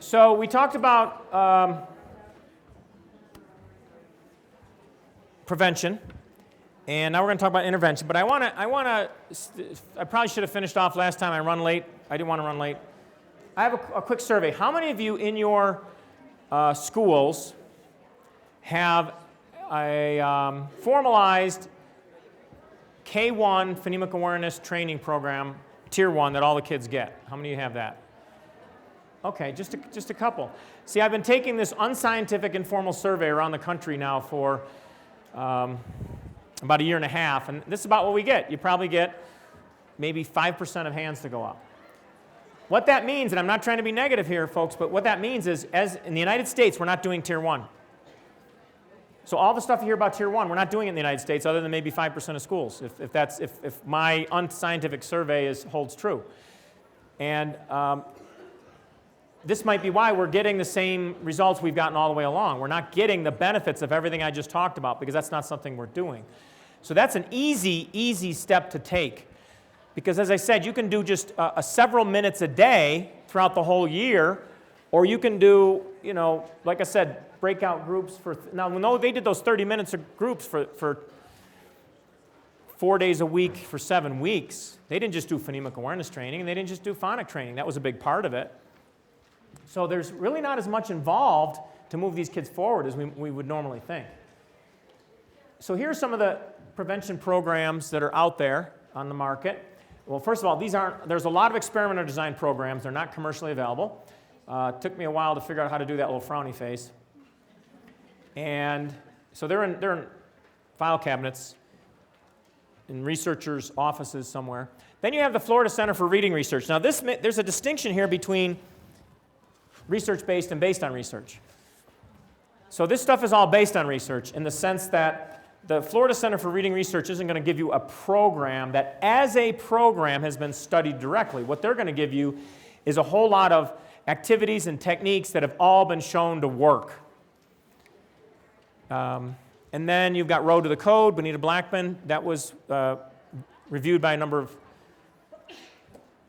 So we talked about prevention, and now we're going to talk about intervention. But I probably should have finished off last time. I run late. I didn't want to run late. I have a quick survey. How many of you in your schools have a formalized K1 phonemic awareness training program, Tier 1, that all the kids get? How many of you have that? Okay, just a couple. See, I've been taking this unscientific informal survey around the country now for about a year and a half, and this is about what we get. You probably get maybe 5% of hands to go up. What that means, and I'm not trying to be negative here, folks, but what that means is, as in the United States, we're not doing Tier 1. So all the stuff you hear about Tier 1, we're not doing it in the United States, other than maybe 5% of schools, if my unscientific survey holds true. And this might be why we're getting the same results we've gotten all the way along. We're not getting the benefits of everything I just talked about, because that's not something we're doing. So that's an easy step to take. Because as I said, you can do just several minutes a day throughout the whole year, or you can do, like I said, breakout groups for, now, no, they did those 30 minutes of groups for 4 days a week for 7 weeks. They didn't just do phonemic awareness training, and they didn't just do phonic training. That was a big part of it. So there's really not as much involved to move these kids forward as we would normally think. So here's some of the prevention programs that are out there on the market. Well, first of all, there's a lot of experimenter design programs. They're not commercially available. It took me a while to figure out how to do that little frowny face. And so they're in file cabinets in researchers' offices somewhere. Then you have the Florida Center for Reading Research. Now there's a distinction here between research-based and based on research. So this stuff is all based on research in the sense that the Florida Center for Reading Research isn't going to give you a program that as a program has been studied directly. What they're going to give you is a whole lot of activities and techniques that have all been shown to work. And then you've got Road to the Code, Bonita Blackman. That was reviewed by it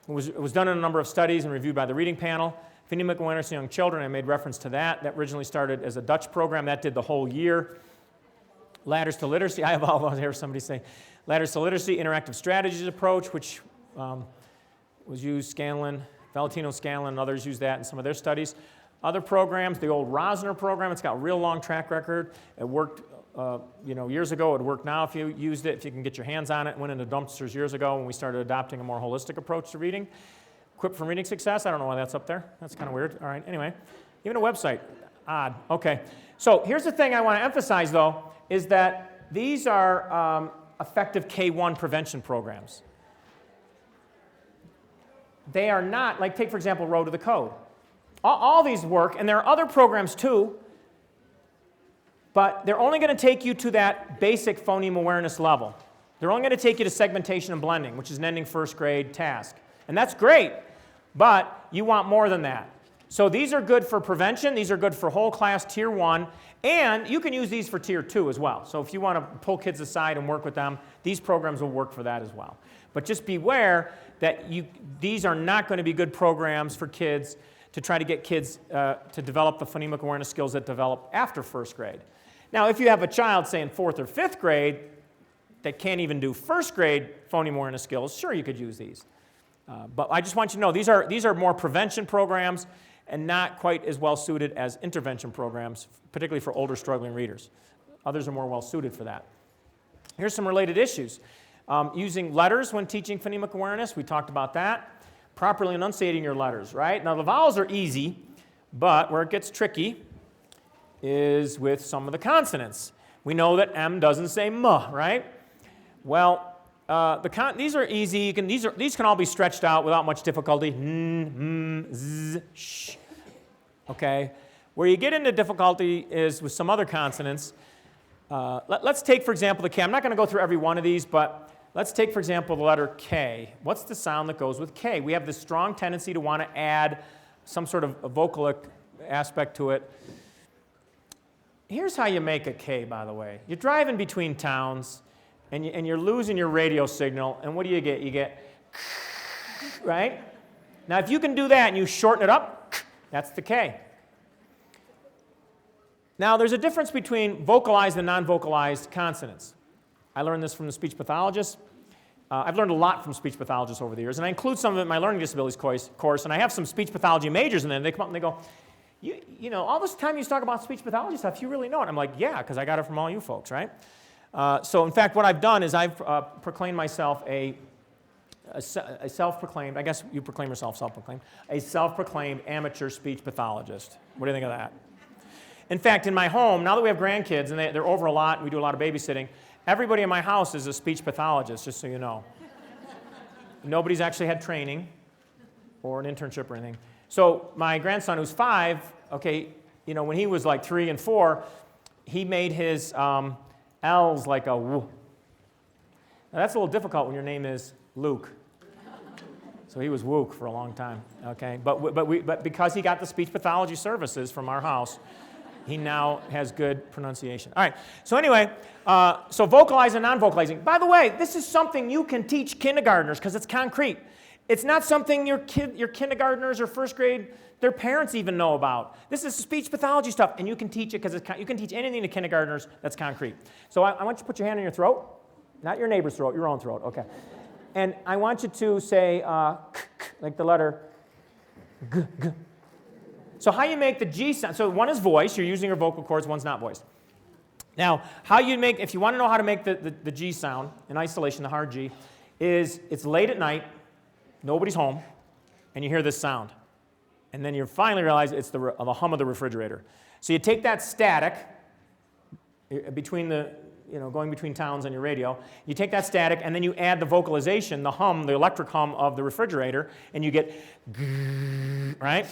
was done in a number of studies and reviewed by the reading panel. Phonemic awareness in young children, I made reference to that. That originally started as a Dutch program. That did the whole year. Ladders to Literacy, I have all those here, somebody say. Ladders to Literacy, Interactive Strategies Approach, which was used, Valentino Scanlon and others used that in some of their studies. Other programs, the old Rosner program, it's got a real long track record. It worked years ago. It worked now if you used it, if you can get your hands on it. It went into dumpsters years ago when we started adopting a more holistic approach to reading. Equipped from Reading Success, I don't know why that's up there. That's kind of weird. All right, anyway. Even a website, odd. Okay, so here's the thing I want to emphasize, though, is that these are effective K1 prevention programs. They are not, like take, for example, Road to the Code. All these work, and there are other programs too, but they're only going to take you to that basic phoneme awareness level. They're only going to take you to segmentation and blending, which is an ending first grade task. And that's great, but you want more than that. So these are good for prevention. These are good for whole class Tier 1. And you can use these for Tier 2 as well. So if you want to pull kids aside and work with them, these programs will work for that as well. But just beware that these are not going to be good programs for kids to try to get kids to develop the phonemic awareness skills that develop after first grade. Now, if you have a child, say in 4th or 5th grade, that can't even do first grade phoneme awareness skills, sure, you could use these. But I just want you to know, these are more prevention programs and not quite as well suited as intervention programs, particularly for older struggling readers. Others are more well suited for that. Here's some related issues. Using letters when teaching phonemic awareness, we talked about that. Properly enunciating your letters, right? Now the vowels are easy, but where it gets tricky is with some of the consonants. We know that M doesn't say M, right? Well, these are easy. These can all be stretched out without much difficulty. N, M, Z, sh. Okay? Where you get into difficulty is with some other consonants. Let's take, for example, the K. I'm not going to go through every one of these, but let's take, for example, the letter K. What's the sound that goes with K? We have this strong tendency to want to add some sort of a vocalic aspect to it. Here's how you make a K, by the way. You're driving between towns, and you're losing your radio signal, and what do you get? You get, right? Now, if you can do that and you shorten it up, That's the K. Now, there's a difference between vocalized and non-vocalized consonants. I learned this from the speech pathologist. I've learned a lot from speech pathologists over the years, and I include some of it in my learning disabilities course, and I have some speech pathology majors in there, and they come up and they go, you know, all this time you talk about speech pathology stuff, you really know it. I'm like, yeah, because I got it from all you folks, right? So, in fact, what I've done is I've proclaimed myself a self-proclaimed, I guess you proclaim yourself self-proclaimed, a self-proclaimed amateur speech pathologist. What do you think of that? In fact, in my home, now that we have grandkids and they're over a lot and we do a lot of babysitting, everybody in my house is a speech pathologist, just so you know. Nobody's actually had training or an internship or anything. So my grandson, who's 5, okay, you know, when he was like 3 and 4, he made his L's like a W. Now that's a little difficult when your name is Luke. So he was Wook for a long time, okay? But because he got the speech pathology services from our house, he now has good pronunciation. All right, so anyway, so vocalizing and non-vocalizing. By the way, this is something you can teach kindergartners because it's concrete. It's not something your kindergartners or first grade, their parents even know about. This is speech pathology stuff, and you can teach it because you can teach anything to kindergartners that's concrete. So I want you to put your hand on your throat, not your neighbor's throat, your own throat, okay. And I want you to say, like the letter G, G. So how you make the G sound, so one is voice, you're using your vocal cords, one's not voiced. Now, how you make, if you want to know how to make the G sound in isolation, the hard G, is it's late at night, nobody's home, and you hear this sound. And then you finally realize it's the hum of the refrigerator. So you take that static between going between towns on your radio, you take that static and then you add the vocalization, the hum, the electric hum of the refrigerator, and you get right?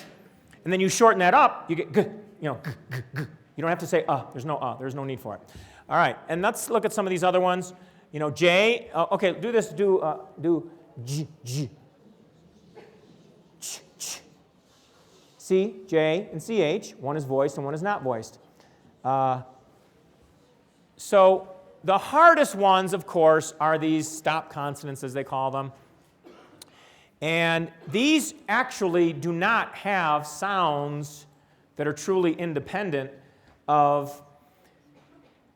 And then you shorten that up, you get g, you know, g, g, g. You don't have to say there's no need for it. All right, and let's look at some of these other ones. You know, J, okay, do this, do G, G. Ch, ch. C, J, and CH, one is voiced and one is not voiced. So the hardest ones, of course, are these stop consonants, as they call them. And these actually do not have sounds that are truly independent of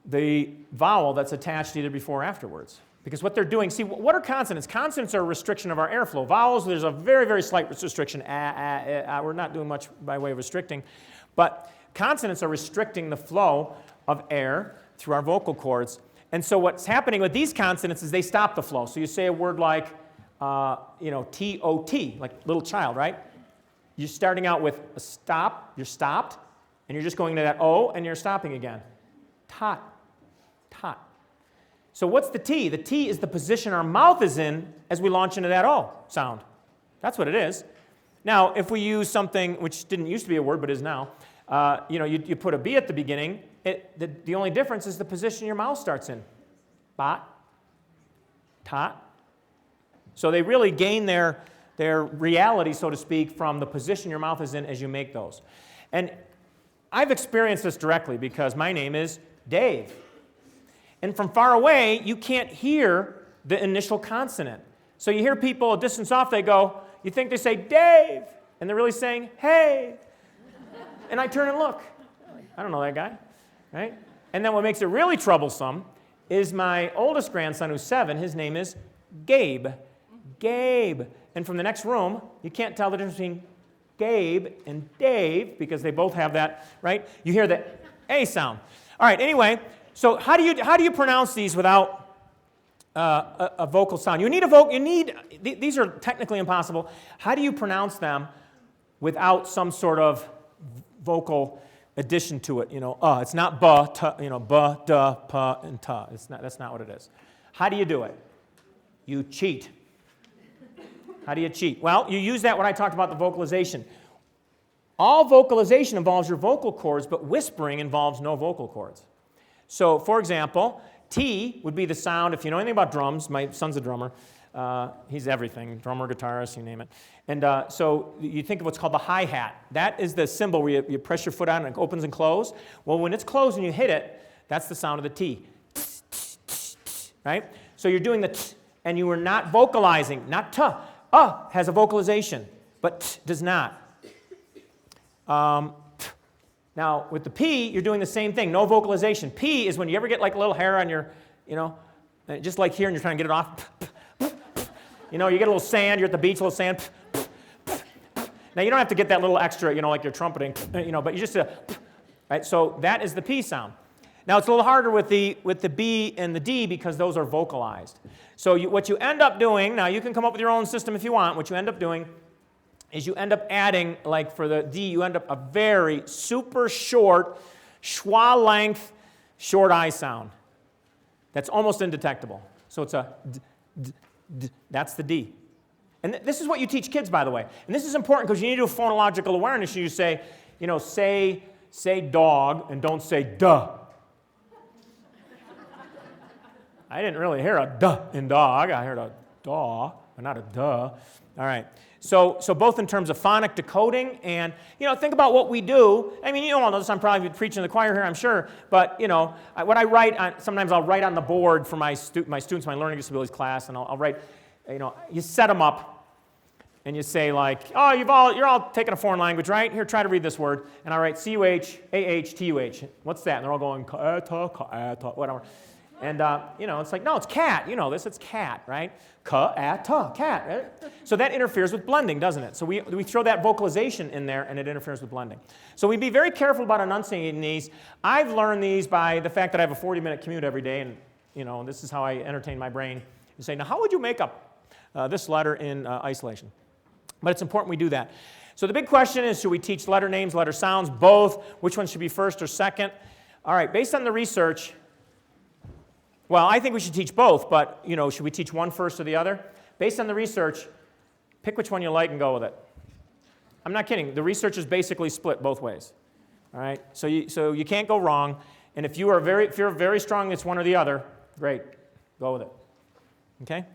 the vowel that's attached either before or afterwards. Because what they're doing, see, what are consonants? Consonants are a restriction of our airflow. Vowels, there's a very, very slight restriction. We're not doing much by way of restricting. But consonants are restricting the flow of air through our vocal cords. And so what's happening with these consonants is they stop the flow. So you say a word like, T-O-T, like little child, right? You're starting out with a stop, you're stopped, and you're just going to that O, and you're stopping again. Tot, tot. So what's the T? The T is the position our mouth is in as we launch into that O sound. That's what it is. Now, if we use something which didn't used to be a word but is now, you put a B at the beginning, the only difference is the position your mouth starts in. Bot, tot. So they really gain their reality, so to speak, from the position your mouth is in as you make those. And I've experienced this directly because my name is Dave. And from far away, you can't hear the initial consonant. So you hear people a distance off, you think they say, Dave, and they're really saying, hey. And I turn and look. I don't know that guy, right? And then what makes it really troublesome is my oldest grandson, who's 7, his name is Gabe. Gabe. And from the next room, you can't tell the difference between Gabe and Dave because they both have that, right? You hear the A sound. All right, anyway, so how do you pronounce these without a vocal sound? These are technically impossible. How do you pronounce them without some sort of vocal addition to it? It's not ba, ta, ba, da, pa, and ta. That's not what it is. How do you do it? You cheat. How do you cheat? Well, you use that when I talked about the vocalization. All vocalization involves your vocal cords, but whispering involves no vocal cords. So, for example, T would be the sound, if you know anything about drums, my son's a drummer, he's everything, drummer, guitarist, you name it. And so you think of what's called the hi-hat. That is the cymbal where you press your foot on and it opens and closes. Well, when it's closed and you hit it, that's the sound of the T. Right? So you're doing the T, and you are not vocalizing, not T. Has a vocalization, but T does not. Now, with the P, you're doing the same thing, no vocalization. P is when you ever get like a little hair on your, just like here, and you're trying to get it off. You get a little sand, you're at the beach, a little sand. Now, you don't have to get that little extra, like you're trumpeting, but you just, right? So that is the P sound. Now, it's a little harder with the B and the D because those are vocalized. So what you end up doing, now you can come up with your own system if you want, what you end up doing is you end up adding, like for the D, you end up a very super short, schwa length, short I sound. That's almost indetectable. So it's a d, d, d, that's the D. And this is what you teach kids, by the way. And this is important because you need to do phonological awareness. You say, say dog and don't say duh. I didn't really hear a duh in dog. I heard a daw, but not a duh. All right. So both in terms of phonic decoding and, think about what we do. I mean, all know this. I'm probably preaching to the choir here, I'm sure. But, what I write, sometimes I'll write on the board for my students, my learning disabilities class, and I'll write, you set them up. And you say like, oh, you're all taking a foreign language, right? Here, try to read this word. And I write C-U-H-A-H-T-U-H. What's that? And they're all going, ka-ta, whatever. And, it's like, no, it's cat. You know this, it's cat, right? Ka-a-ta, cat. Right? So that interferes with blending, doesn't it? So we throw that vocalization in there, and it interferes with blending. So we'd be very careful about enunciating these. I've learned these by the fact that I have a 40-minute commute every day, and, this is how I entertain my brain. You say, now, how would you make up this letter in isolation? But it's important we do that. So the big question is, should we teach letter names, letter sounds, both? Which one should be first or second? All right, based on the research, well, I think we should teach both, but, should we teach one first or the other? Based on the research, pick which one you like and go with it. I'm not kidding. The research is basically split both ways. All right? So you can't go wrong. And if you're very strong it's one or the other, great. Go with it. Okay?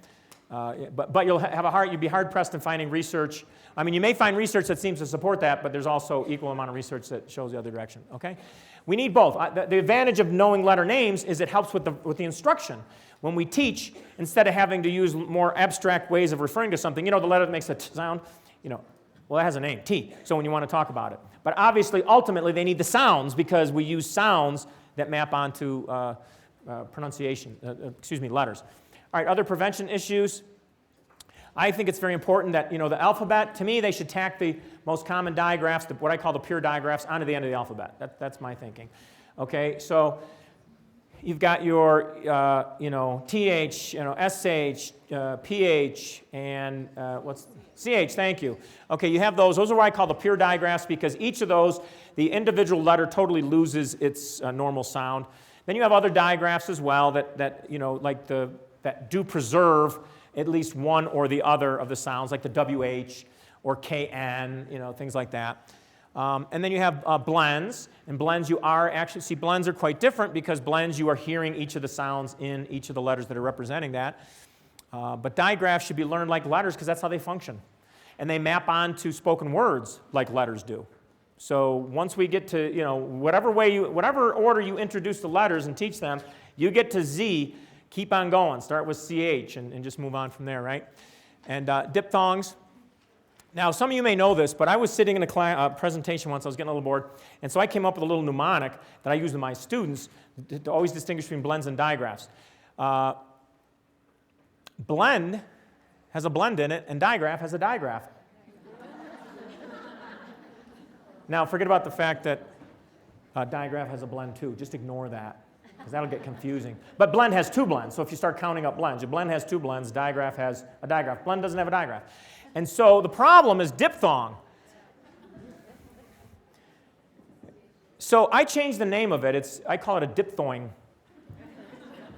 But you'd be hard-pressed in finding research. I mean, you may find research that seems to support that, but there's also equal amount of research that shows the other direction, okay? We need both. The advantage of knowing letter names is it helps with the instruction. When we teach, instead of having to use more abstract ways of referring to something, the letter that makes a t sound, well, it has a name, T, so when you want to talk about it. But obviously, ultimately, they need the sounds because we use sounds that map onto letters. All right, other prevention issues. I think it's very important that, the alphabet, to me, they should tack the most common digraphs, what I call the pure digraphs, onto the end of the alphabet. That's my thinking. Okay, so you've got your, TH, SH, PH, and CH, thank you. Okay, you have those. Those are what I call the pure digraphs because each of those, the individual letter totally loses its normal sound. Then you have other digraphs as well that do preserve at least one or the other of the sounds, like the WH or KN, things like that. And then you have blends, and blends blends are quite different because blends you are hearing each of the sounds in each of the letters that are representing that. But digraphs should be learned like letters because that's how they function. And they map onto spoken words like letters do. So once we get to, whatever order you introduce the letters and teach them, you get to Z. Keep on going. Start with CH and just move on from there, right? And diphthongs. Now, some of you may know this, but I was sitting in a presentation once. I was getting a little bored. And so I came up with a little mnemonic that I use with my students to always distinguish between blends and digraphs. Blend has a blend in it, and digraph has a digraph. Now, forget about the fact that digraph has a blend too. Just ignore that. Because that'll get confusing. But blend has two blends, so if you start counting up blends, your blend has two blends, digraph has a digraph. Blend doesn't have a digraph. And so the problem is diphthong. So I changed the name of it. I call it a diphthong.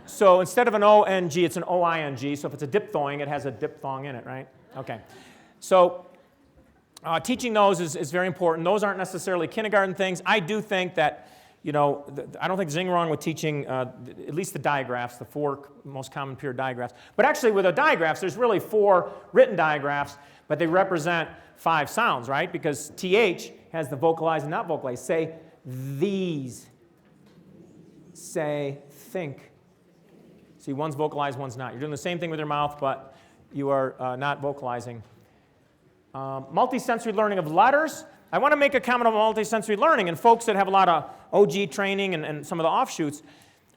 So instead of an O-N-G, it's an O-I-N-G. So if it's a diphthong, it has a diphthong in it, right? Okay. So teaching those is very important. Those aren't necessarily kindergarten things. I do think that I don't think there's anything wrong with teaching at least the digraphs, the four most common pure digraphs. But actually with the digraphs, there's really four written digraphs, but they represent 5 sounds, right? Because TH has the vocalized and not vocalized. Say these. Say think. See, one's vocalized, one's not. You're doing the same thing with your mouth, but you are not vocalizing. Multisensory learning of letters. I want to make a comment on multisensory learning, and folks that have a lot of OG training and some of the offshoots.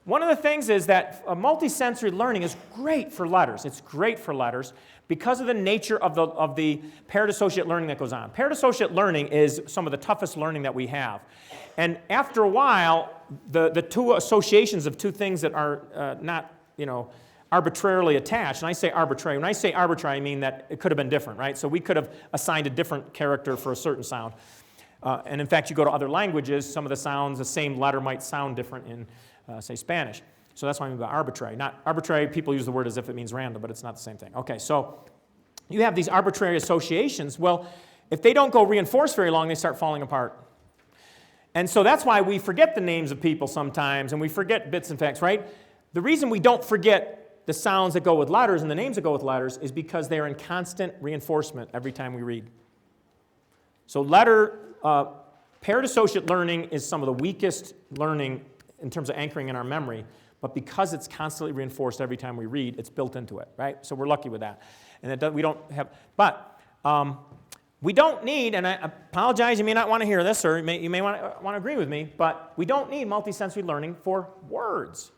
One of the things is that multisensory learning is great for letters. It's great for letters because of the nature of the paired associate learning that goes on. Paired associate learning is some of the toughest learning that we have. And after a while, the two associations of two things that are not, arbitrarily attached, and I say arbitrary. When I say arbitrary, I mean that it could have been different, right? So we could have assigned a different character for a certain sound. And in fact, you go to other languages, some of the sounds, the same letter might sound different in, say, Spanish. So that's what I mean by arbitrary. Not arbitrary, people use the word as if it means random, but it's not the same thing. Okay, so you have these arbitrary associations. Well, if they don't go reinforced very long, they start falling apart. And so that's why we forget the names of people sometimes, and we forget bits and facts, right? The reason we don't forget the sounds that go with letters and the names that go with letters is because they're in constant reinforcement every time we read. So paired associate learning is some of the weakest learning in terms of anchoring in our memory, but because it's constantly reinforced every time we read, it's built into it, right? So we're lucky with that. And we don't need, and I apologize, you may not want to hear this, or you may want to agree with me, but we don't need multisensory learning for words.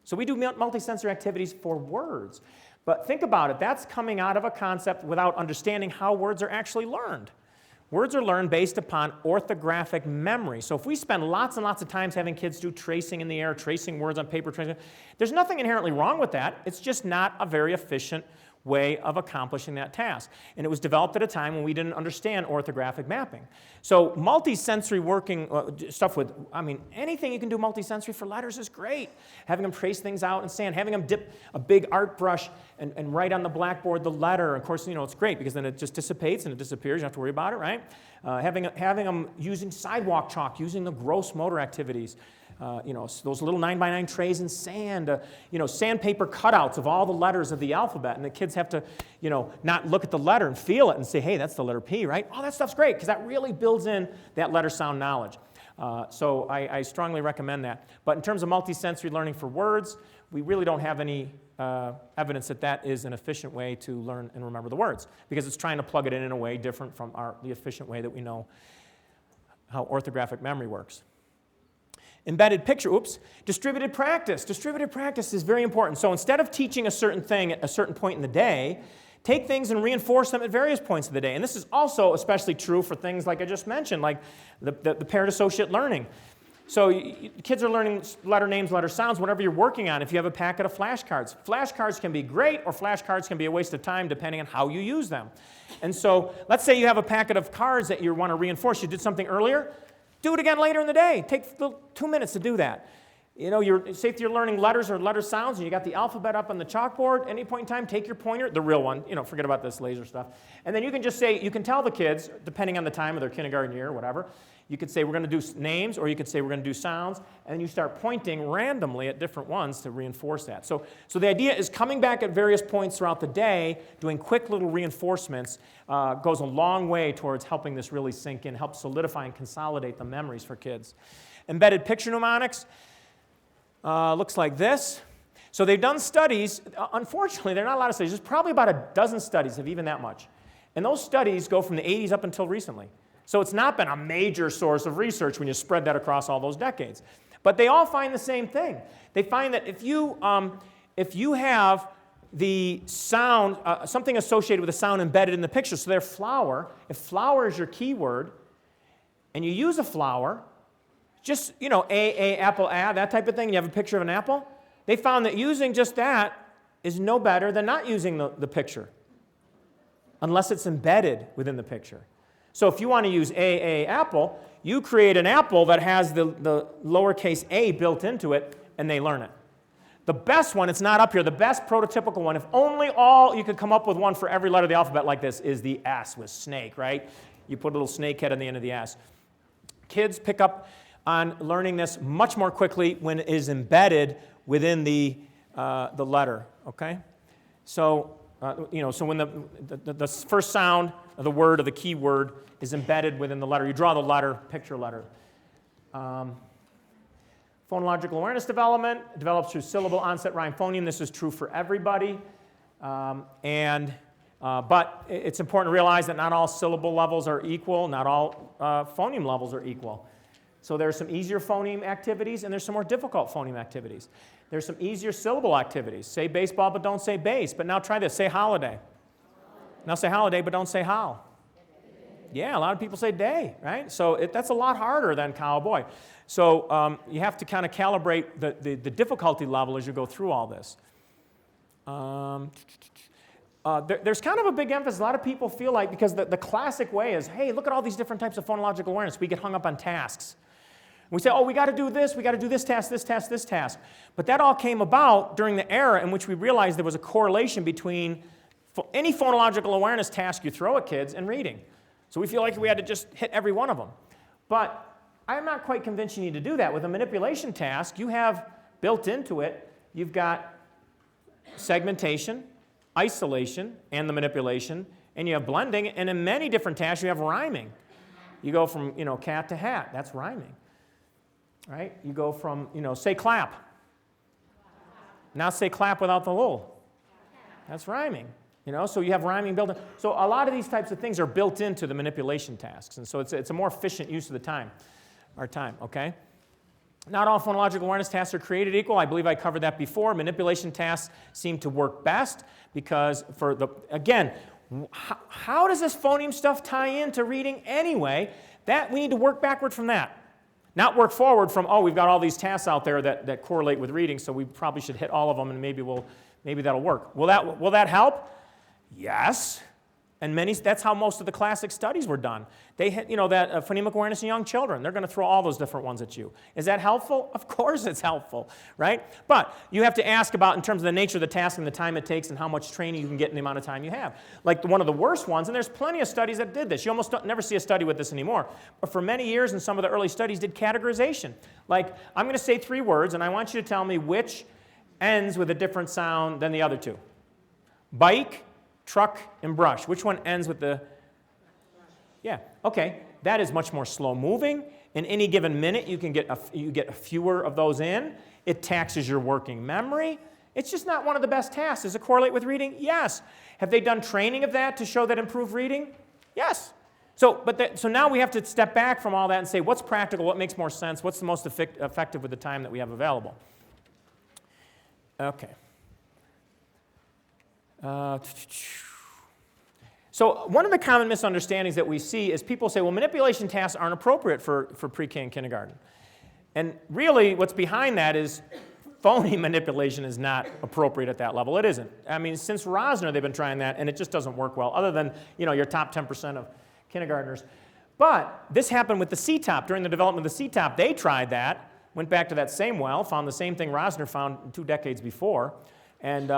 So we do multisensory activities for words. But think about it, that's coming out of a concept without understanding how words are actually learned. Words are learned based upon orthographic memory. So if we spend lots and lots of times having kids do tracing in the air, tracing words on paper, there's nothing inherently wrong with that. It's just not a very efficient way of accomplishing that task. And it was developed at a time when we didn't understand orthographic mapping. So multisensory working stuff with, anything you can do multisensory for letters is great. Having them trace things out in sand, having them dip a big art brush and write on the blackboard the letter. Of course, it's great because then it just dissipates and it disappears. You don't have to worry about it, right? Having them using sidewalk chalk, using the gross motor activities. Those little 9x9 trays in sand, sandpaper cutouts of all the letters of the alphabet, and the kids have to, not look at the letter and feel it and say, hey, that's the letter P, right? Oh, that stuff's great, because that really builds in that letter sound knowledge. So I strongly recommend that. But in terms of multisensory learning for words, we really don't have any evidence that that is an efficient way to learn and remember the words, because it's trying to plug it in a way different from the efficient way that we know how orthographic memory works. Embedded picture, distributed practice. Distributed practice is very important. So instead of teaching a certain thing at a certain point in the day, take things and reinforce them at various points of the day. And this is also especially true for things like I just mentioned, like the paired associate learning. So kids are learning letter names, letter sounds, whatever you're working on. If you have a packet of flashcards, flashcards can be great or flashcards can be a waste of time depending on how you use them. And so let's say you have a packet of cards that you want to reinforce. You did something earlier. Do it again later in the day. Take 2 minutes to do that. Say if you're learning letters or letter sounds and you got the alphabet up on the chalkboard, any point in time, take your pointer, the real one, forget about this laser stuff. And then you can just say, you can tell the kids, depending on the time of their kindergarten year or whatever, you could say we're going to do names, or you could say we're going to do sounds, and then you start pointing randomly at different ones to reinforce that. So the idea is coming back at various points throughout the day, doing quick little reinforcements goes a long way towards helping this really sink in, help solidify and consolidate the memories for kids. Embedded picture mnemonics looks like this. So they've done studies. Unfortunately, there are not a lot of studies. There's probably about a dozen studies, if even that much. And those studies go from the 80s up until recently. So it's not been a major source of research when you spread that across all those decades. But they all find the same thing. They find that if you have the sound, something associated with the sound embedded in the picture, so they're flower, if flower is your keyword, and you use a flower, just, apple, that type of thing, and you have a picture of an apple, they found that using just that is no better than not using the picture, unless it's embedded within the picture. So if you want to use apple, you create an apple that has the lowercase a built into it, and they learn it. The best one, it's not up here, the best prototypical one, if only you could come up with one for every letter of the alphabet like this, is the S with snake, right? You put a little snake head on the end of the S. Kids pick up on learning this much more quickly when it is embedded within the letter, okay? So, so when the first sound of the word or the key word is embedded within the letter, you draw the letter, picture letter. Phonological awareness development develops through syllable, onset, rhyme, phoneme. This is true for everybody. And But it's important to realize that not all syllable levels are equal, not all phoneme levels are equal. So there's some easier phoneme activities and there's some more difficult phoneme activities. There's some easier syllable activities. Say baseball, but don't say base. But now try this. Say holiday. Now say holiday, but don't say how. Yeah, a lot of people say day, right? So that's a lot harder than cowboy. So you have to kind of calibrate the difficulty level as you go through all this. There's kind of a big emphasis. A lot of people feel like, because the classic way is, hey, look at all these different types of phonological awareness. We get hung up on tasks. We say, oh, we got to do this task, this task, this task. But that all came about during the era in which we realized there was a correlation between any phonological awareness task you throw at kids and reading. So we feel like we had to just hit every one of them. But I'm not quite convinced you need to do that. With a manipulation task, you have built into it, you've got segmentation, isolation, and the manipulation, and you have blending, and in many different tasks you have rhyming. You go from, cat to hat, that's rhyming. Right? You go from, say clap. Now say clap without the lull. That's rhyming. So you have rhyming built in. So a lot of these types of things are built into the manipulation tasks, and so it's a more efficient use of our time, okay? Not all phonological awareness tasks are created equal. I believe I covered that before. Manipulation tasks seem to work best because again, how does this phoneme stuff tie into reading anyway? That we need to work backward from that. Not work forward from, oh, we've got all these tasks out there that correlate with reading, so we probably should hit all of them and maybe that'll work. Will that help? Yes. And that's how most of the classic studies were done. They hit, that phonemic awareness in young children. They're going to throw all those different ones at you. Is that helpful? Of course it's helpful, right? But you have to ask about, in terms of the nature of the task and the time it takes and how much training you can get in the amount of time you have. Like one of the worst ones, and there's plenty of studies that did this. You almost never see a study with this anymore. But for many years, and some of the early studies did categorization. Like, I'm going to say 3 words, and I want you to tell me which ends with a different sound than the other 2. Bike, truck, and brush. Which one ends with the... Yeah, okay. That is much more slow moving. In any given minute, you get fewer of those in. It taxes your working memory. It's just not one of the best tasks. Does it correlate with reading? Yes. Have they done training of that to show that improved reading? Yes. So now we have to step back from all that and say, what's practical? What makes more sense? What's the most effective with the time that we have available? Okay. So one of the common misunderstandings that we see is people say, well, manipulation tasks aren't appropriate for pre-K and kindergarten. And really what's behind that is phoneme manipulation is not appropriate at that level. It isn't. I mean, since Rosner they've been trying that, and it just doesn't work well, other than your top 10% of kindergartners. But this happened with the C-top. During the development of the C-top, they tried that, went back to that same well, found the same thing Rosner found 2 decades before. And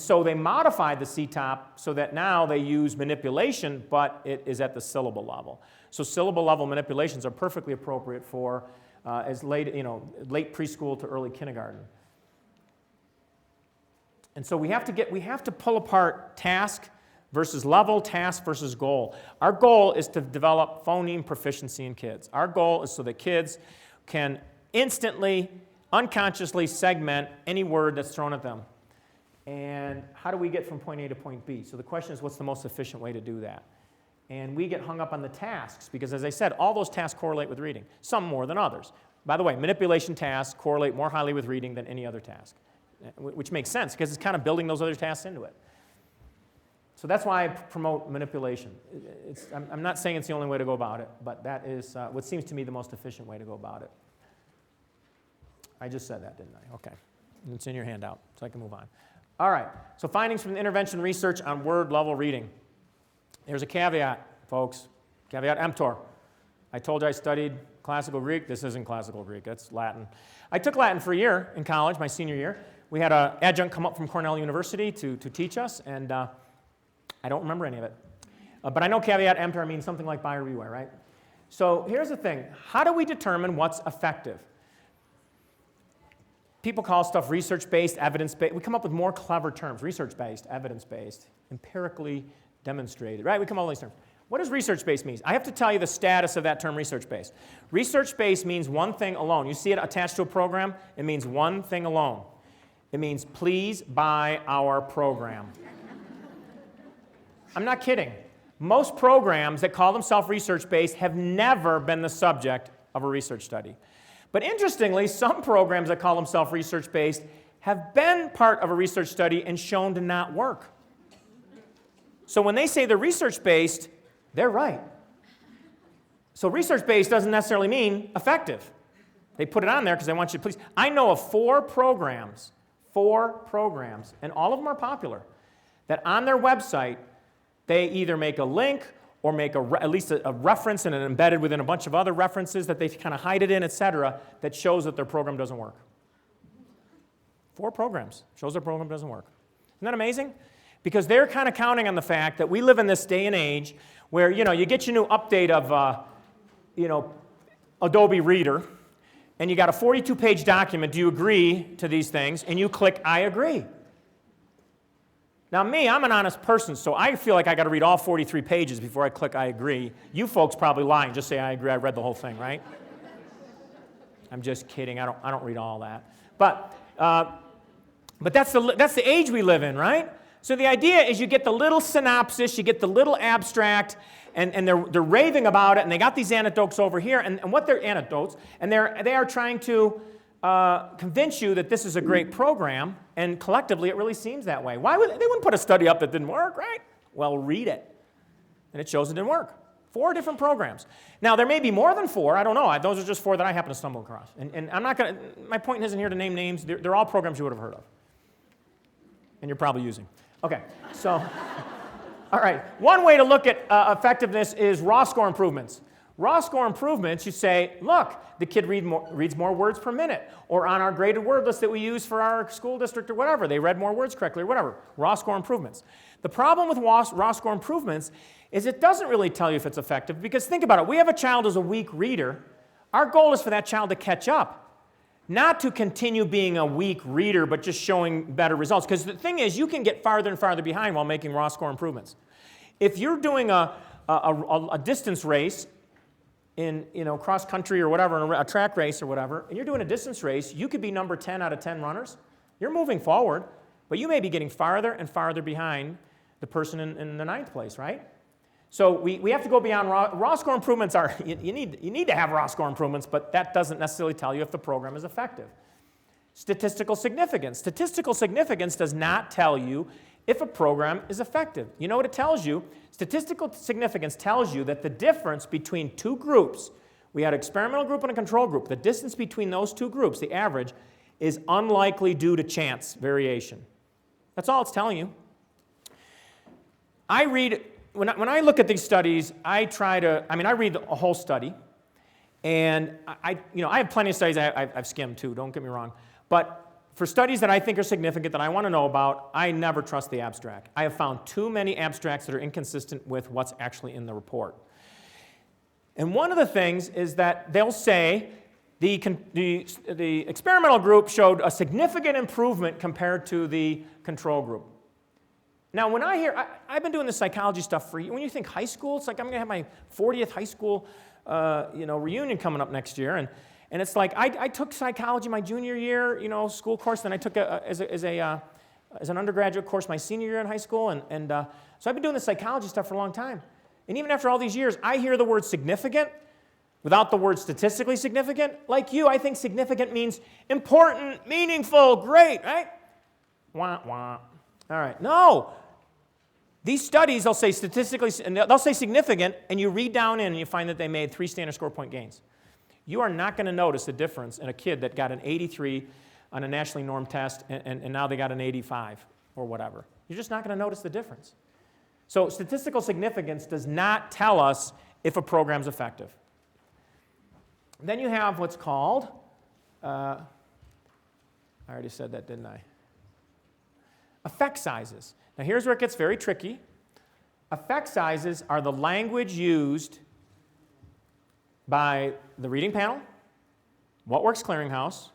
so they modified the C-top so that now they use manipulation, but it is at the syllable level. So syllable level manipulations are perfectly appropriate for as late preschool to early kindergarten. And so we have to pull apart task versus level, task versus goal. Our goal is to develop phoneme proficiency in kids. Our goal is so that kids can instantly, unconsciously segment any word that's thrown at them. And how do we get from point A to point B? So the question is, what's the most efficient way to do that? And we get hung up on the tasks because, as I said, all those tasks correlate with reading, some more than others. By the way, manipulation tasks correlate more highly with reading than any other task, which makes sense because it's kind of building those other tasks into it. So that's why I promote manipulation. I'm not saying it's the only way to go about it, but that is what seems to me the most efficient way to go about it. I just said that, didn't I? Okay. It's in your handout, so I can move on. All right, so findings from the intervention research on word level reading. There's a caveat, folks. Caveat emptor. I told you I studied classical Greek. This isn't classical Greek, that's Latin. I took Latin for a year in college, my senior year. We had an adjunct come up from Cornell University to teach us, and I don't remember any of it. But I know caveat emptor means something like buyer beware, right? So here's the thing. How do we determine what's effective? People call stuff research-based, evidence-based. We come up with more clever terms. Research-based, evidence-based, empirically demonstrated, right? We come up with all these terms. What does research-based mean? I have to tell you the status of that term research-based. Research-based means one thing alone. You see it attached to a program? It means one thing alone. It means please buy our program. I'm not kidding. Most programs that call themselves research-based have never been the subject of a research study. But interestingly, some programs that call themselves research-based have been part of a research study and shown to not work. So when they say they're research-based, they're right. So research-based doesn't necessarily mean effective. They put it on there because they want you to please. I know of 4 programs, and all of them are popular, that on their website, they either make a link or make at least a reference and an embedded within a bunch of other references that they kind of hide it in, etc., that shows that their program doesn't work. 4 programs shows their program doesn't work. Isn't that amazing? Because they're kind of counting on the fact that we live in this day and age where, you get your new update of, Adobe Reader, and you got a 42-page document. Do you agree to these things? And you click, I agree. Now me, I'm an honest person, so I feel like I got to read all 43 pages before I click I agree. You folks probably lying. Just say I agree. I read the whole thing, right? I'm just kidding. I don't read all that. But that's the age we live in, right? So the idea is you get the little synopsis, you get the little abstract, and they're raving about it, and they got these anecdotes over here, and what they're anecdotes, and they are trying to convince you that this is a great program, and collectively it really seems that way. They wouldn't put a study up that didn't work, right? Well, read it, and it shows it didn't work. 4 different programs. Now, there may be more than 4. I don't know. Those are just 4 that I happen to stumble across. And I'm not going to, my point isn't here to name names. They're all programs you would have heard of, and you're probably using. Okay, so, all right. One way to look at effectiveness is raw score improvements. Raw score improvements, you say, look, the kid reads more words per minute. Or on our graded word list that we use for our school district or whatever, they read more words correctly or whatever. Raw score improvements. The problem with raw score improvements is it doesn't really tell you if it's effective, because think about it. We have a child who's a weak reader. Our goal is for that child to catch up, not to continue being a weak reader, but just showing better results. Because the thing is, you can get farther and farther behind while making raw score improvements. If you're doing a distance race in cross country or whatever, a track race or whatever, and you're doing a distance race, you could be number 10 out of 10 runners. You're moving forward, but you may be getting farther and farther behind the person in the 9th place, right? So we have to go beyond raw score improvements. You need to have raw score improvements, but that doesn't necessarily tell you if the program is effective. Statistical significance. Statistical significance does not tell you if a program is effective. You know what it tells you? Statistical significance tells you that the difference between 2 groups, we had an experimental group and a control group, the distance between those 2 groups, the average, is unlikely due to chance variation. That's all it's telling you. When I look at these studies, I read a whole study, and I have plenty of studies I've skimmed too, don't get me wrong, but for studies that I think are significant that I want to know about, I never trust the abstract. I have found too many abstracts that are inconsistent with what's actually in the report. And one of the things is that they'll say the experimental group showed a significant improvement compared to the control group. Now, when I hear, I've been doing this psychology stuff for, when you think high school, it's like I'm going to have my 40th high school reunion coming up next year, and it's like I took psychology my junior year, school course, then I took as an undergraduate course my senior year in high school, and so I've been doing this psychology stuff for a long time. And even after all these years, I hear the word significant without the word statistically significant. Like you, I think significant means important, meaningful, great, right? Wah, wah. All right, no. These studies, they'll say statistically, and they'll say significant, and you read down in and you find that they made 3 standard score point gains. You are not going to notice the difference in a kid that got an 83 on a nationally normed test, and now they got an 85 or whatever. You're just not going to notice the difference. So statistical significance does not tell us if a program's effective. Then you have what's called, I already said that, didn't I? Effect sizes. Now here's where it gets very tricky. Effect sizes are the language used by the reading panel, What Works Clearinghouse,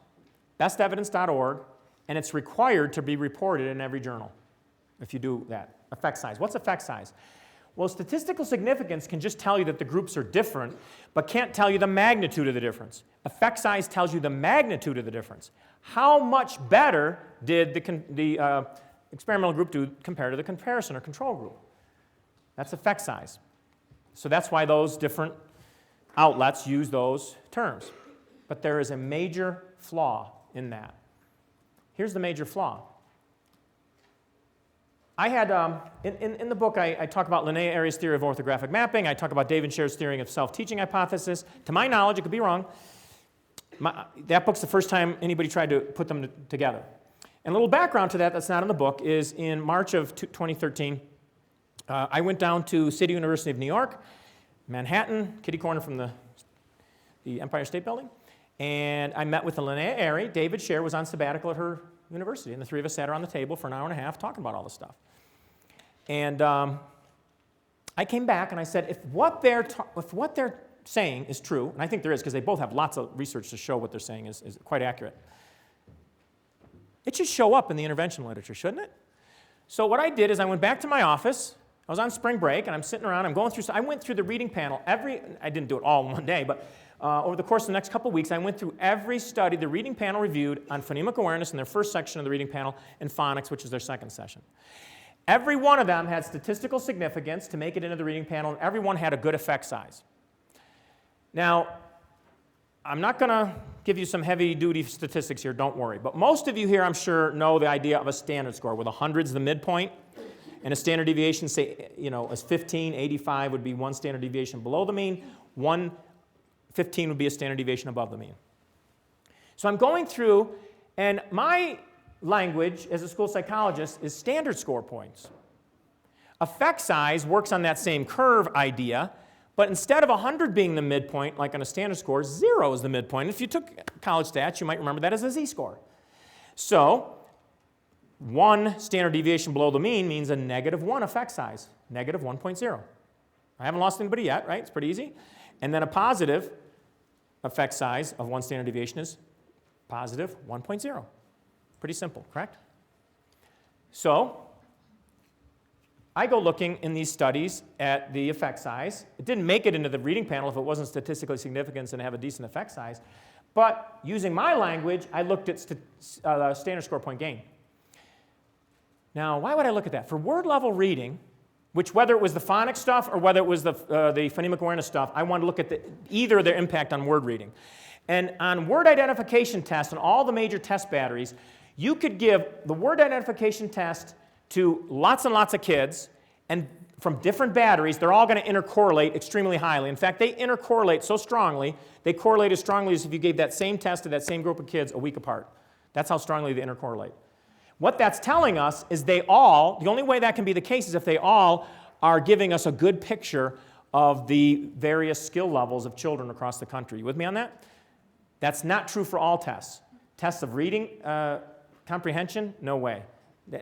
bestevidence.org, and it's required to be reported in every journal if you do that. Effect size. What's effect size? Well, statistical significance can just tell you that the groups are different, but can't tell you the magnitude of the difference. Effect size tells you the magnitude of the difference. How much better did the experimental group do compared to the comparison or control group? That's effect size. So that's why those different outlets use those terms. But there is a major flaw in that. Here's the major flaw. I had, in the book, I talk about Linnea Airey's theory of orthographic mapping. I talk about David Scher's theory of self-teaching hypothesis. To my knowledge, it could be wrong, that book's the first time anybody tried to put them together. And a little background to that that's not in the book is in March of 2013, I went down to City University of New York, Manhattan, kitty corner from the Empire State Building, and I met with Linnea Airey. David Scher was on sabbatical at her university, and the three of us sat around the table for an hour and a half talking about all this stuff. And I came back and I said, if what they're saying is true, and I think there is because they both have lots of research to show what they're saying is quite accurate, it should show up in the intervention literature, shouldn't it? So what I did is I went back to my office. I was on spring break, and I'm sitting around. I'm going through. So I went through the reading panel. I didn't do it all in one day, but over the course of the next couple of weeks, I went through every study the reading panel reviewed on phonemic awareness in their first section of the reading panel and phonics, which is their second session. Every one of them had statistical significance to make it into the reading panel, and every one had a good effect size. Now, I'm not going to give you some heavy-duty statistics here, don't worry. But most of you here, I'm sure, know the idea of a standard score, where the 100's the midpoint, and a standard deviation, say, as 15, 85 would be one standard deviation below the mean, 115 would be a standard deviation above the mean. So I'm going through, and my language as a school psychologist is standard score points. Effect size works on that same curve idea, but instead of 100 being the midpoint, like on a standard score, 0 is the midpoint. If you took college stats, you might remember that as a z-score. So one standard deviation below the mean means a -1 effect size, -1.0. I haven't lost anybody yet, right? It's pretty easy. And then a positive effect size of one standard deviation is positive 1.0. Pretty simple, correct? So I go looking in these studies at the effect size. It didn't make it into the reading panel if it wasn't statistically significant and have a decent effect size. But using my language, I looked at standard score point gain. Now, why would I look at that? For word level reading, which whether it was the phonics stuff or whether it was the phonemic awareness stuff, I wanted to look at either their impact on word reading. And on word identification tests and all the major test batteries, you could give the word identification test to lots and lots of kids, and from different batteries, they're all going to intercorrelate extremely highly. In fact, they intercorrelate so strongly, they correlate as strongly as if you gave that same test to that same group of kids a week apart. That's how strongly they intercorrelate. What that's telling us is the only way that can be the case is if they all are giving us a good picture of the various skill levels of children across the country. You with me on that? That's not true for all tests. Tests of reading comprehension, no way.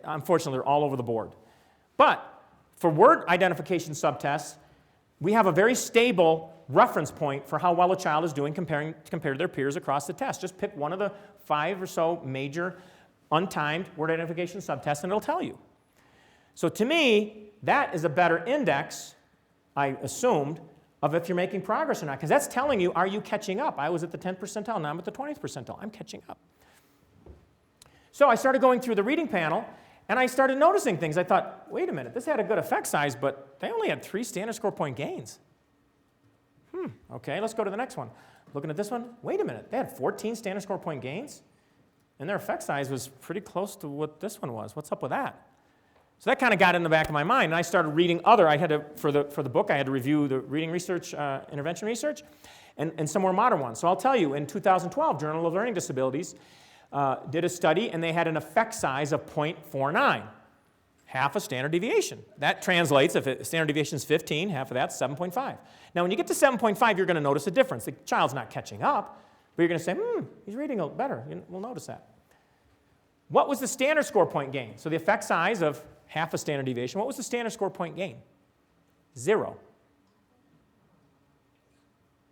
Unfortunately, they're all over the board. But for word identification subtests, we have a very stable reference point for how well a child is doing compared to their peers across the test. Just pick one of the 5 or so major untimed word identification subtests, and it'll tell you. So to me, that is a better index, I assumed, of if you're making progress or not, because that's telling you, are you catching up? I was at the 10th percentile, now I'm at the 20th percentile. I'm catching up. So I started going through the reading panel, and I started noticing things. I thought, wait a minute, this had a good effect size, but they only had 3 standard score point gains. Okay, let's go to the next one. Looking at this one, wait a minute, they had 14 standard score point gains, and their effect size was pretty close to what this one was. What's up with that? So that kind of got in the back of my mind, and I started reading for the book, I had to review the reading research, intervention research, and some more modern ones. So I'll tell you, in 2012, Journal of Learning Disabilities did a study, and they had an effect size of 0.49, half a standard deviation. That translates, if a standard deviation is 15, half of that's 7.5. Now, when you get to 7.5, you're going to notice a difference. The child's not catching up, but you're going to say, he's reading a little better. We'll notice that. What was the standard score point gain? So the effect size of half a standard deviation, what was the standard score point gain? 0.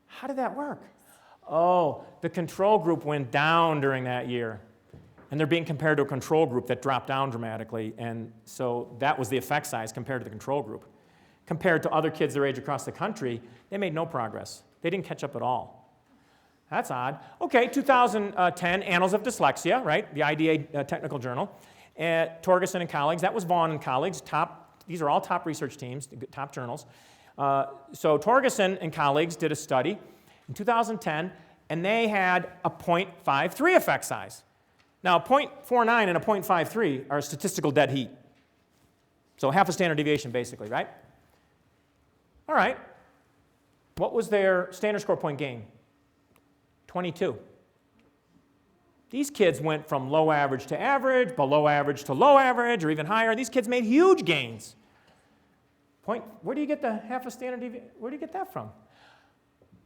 How did that work? Oh, the control group went down during that year, and they're being compared to a control group that dropped down dramatically, and so that was the effect size compared to the control group. Compared to other kids their age across the country, they made no progress. They didn't catch up at all. That's odd. Okay, 2010, Annals of Dyslexia, right? The IDA technical journal. Torgerson and colleagues, that was Vaughn and colleagues, top these are all top research teams, top journals. So Torgerson and colleagues did a study in 2010, and they had a 0.53 effect size. Now, a 0.49 and a 0.53 are a statistical dead heat. So half a standard deviation, basically, right? All right. What was their standard score point gain? 22. These kids went from low average to average, below average to low average, or even higher. These kids made huge gains. Where do you get the half a standard deviation? Where do you get that from?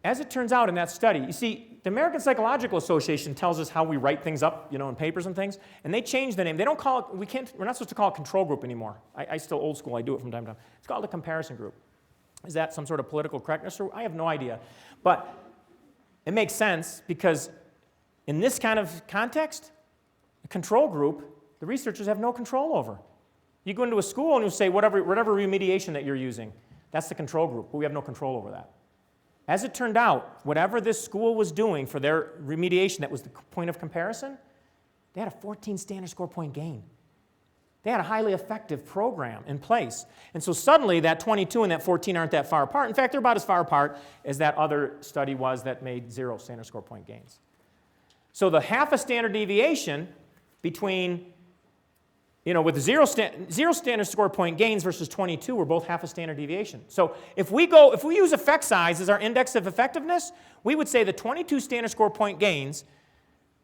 As it turns out in that study, you see, the American Psychological Association tells us how we write things up, in papers and things, and they changed the name. They don't call it, we're not supposed to call it control group anymore. I still old school, I do it from time to time. It's called a comparison group. Is that some sort of political correctness? I have no idea. But it makes sense because in this kind of context, a control group, the researchers have no control over. You go into a school and you say, whatever remediation that you're using, that's the control group, but we have no control over that. As it turned out, whatever this school was doing for their remediation that was the point of comparison, they had a 14 standard score point gain. They had a highly effective program in place. And so suddenly that 22 and that 14 aren't that far apart. In fact, they're about as far apart as that other study was that made 0 standard score point gains. So the half a standard deviation between, with zero standard score point gains versus 22 were both half a standard deviation. So if we use effect size as our index of effectiveness, we would say the 22 standard score point gains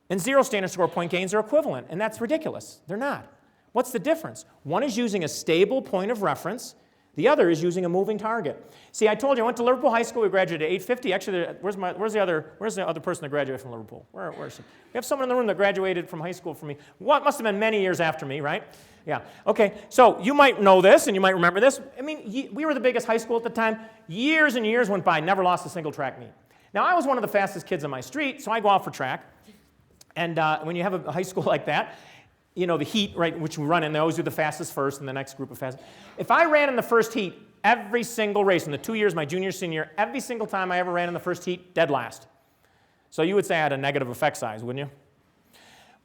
and 0 standard score point gains are equivalent, and that's ridiculous. They're not. What's the difference? One is using a stable point of reference. The other is using a moving target. See, I told you I went to Liverpool High School. We graduated at 850. Actually, where's the other person that graduated from Liverpool? Where is she? We have someone in the room that graduated from high school from me. What must have been many years after me, right? Yeah. Okay. So you might know this, and you might remember this. I mean, we were the biggest high school at the time. Years and years went by. Never lost a single track meet. Now I was one of the fastest kids on my street, so I go out for track. And when you have a high school like that, the heat, right, which we run in, they always do the fastest first and the next group of fastest. If I ran in the first heat, every single race in the 2 years, my junior, senior, every single time I ever ran in the first heat, dead last. So you would say I had a negative effect size, wouldn't you?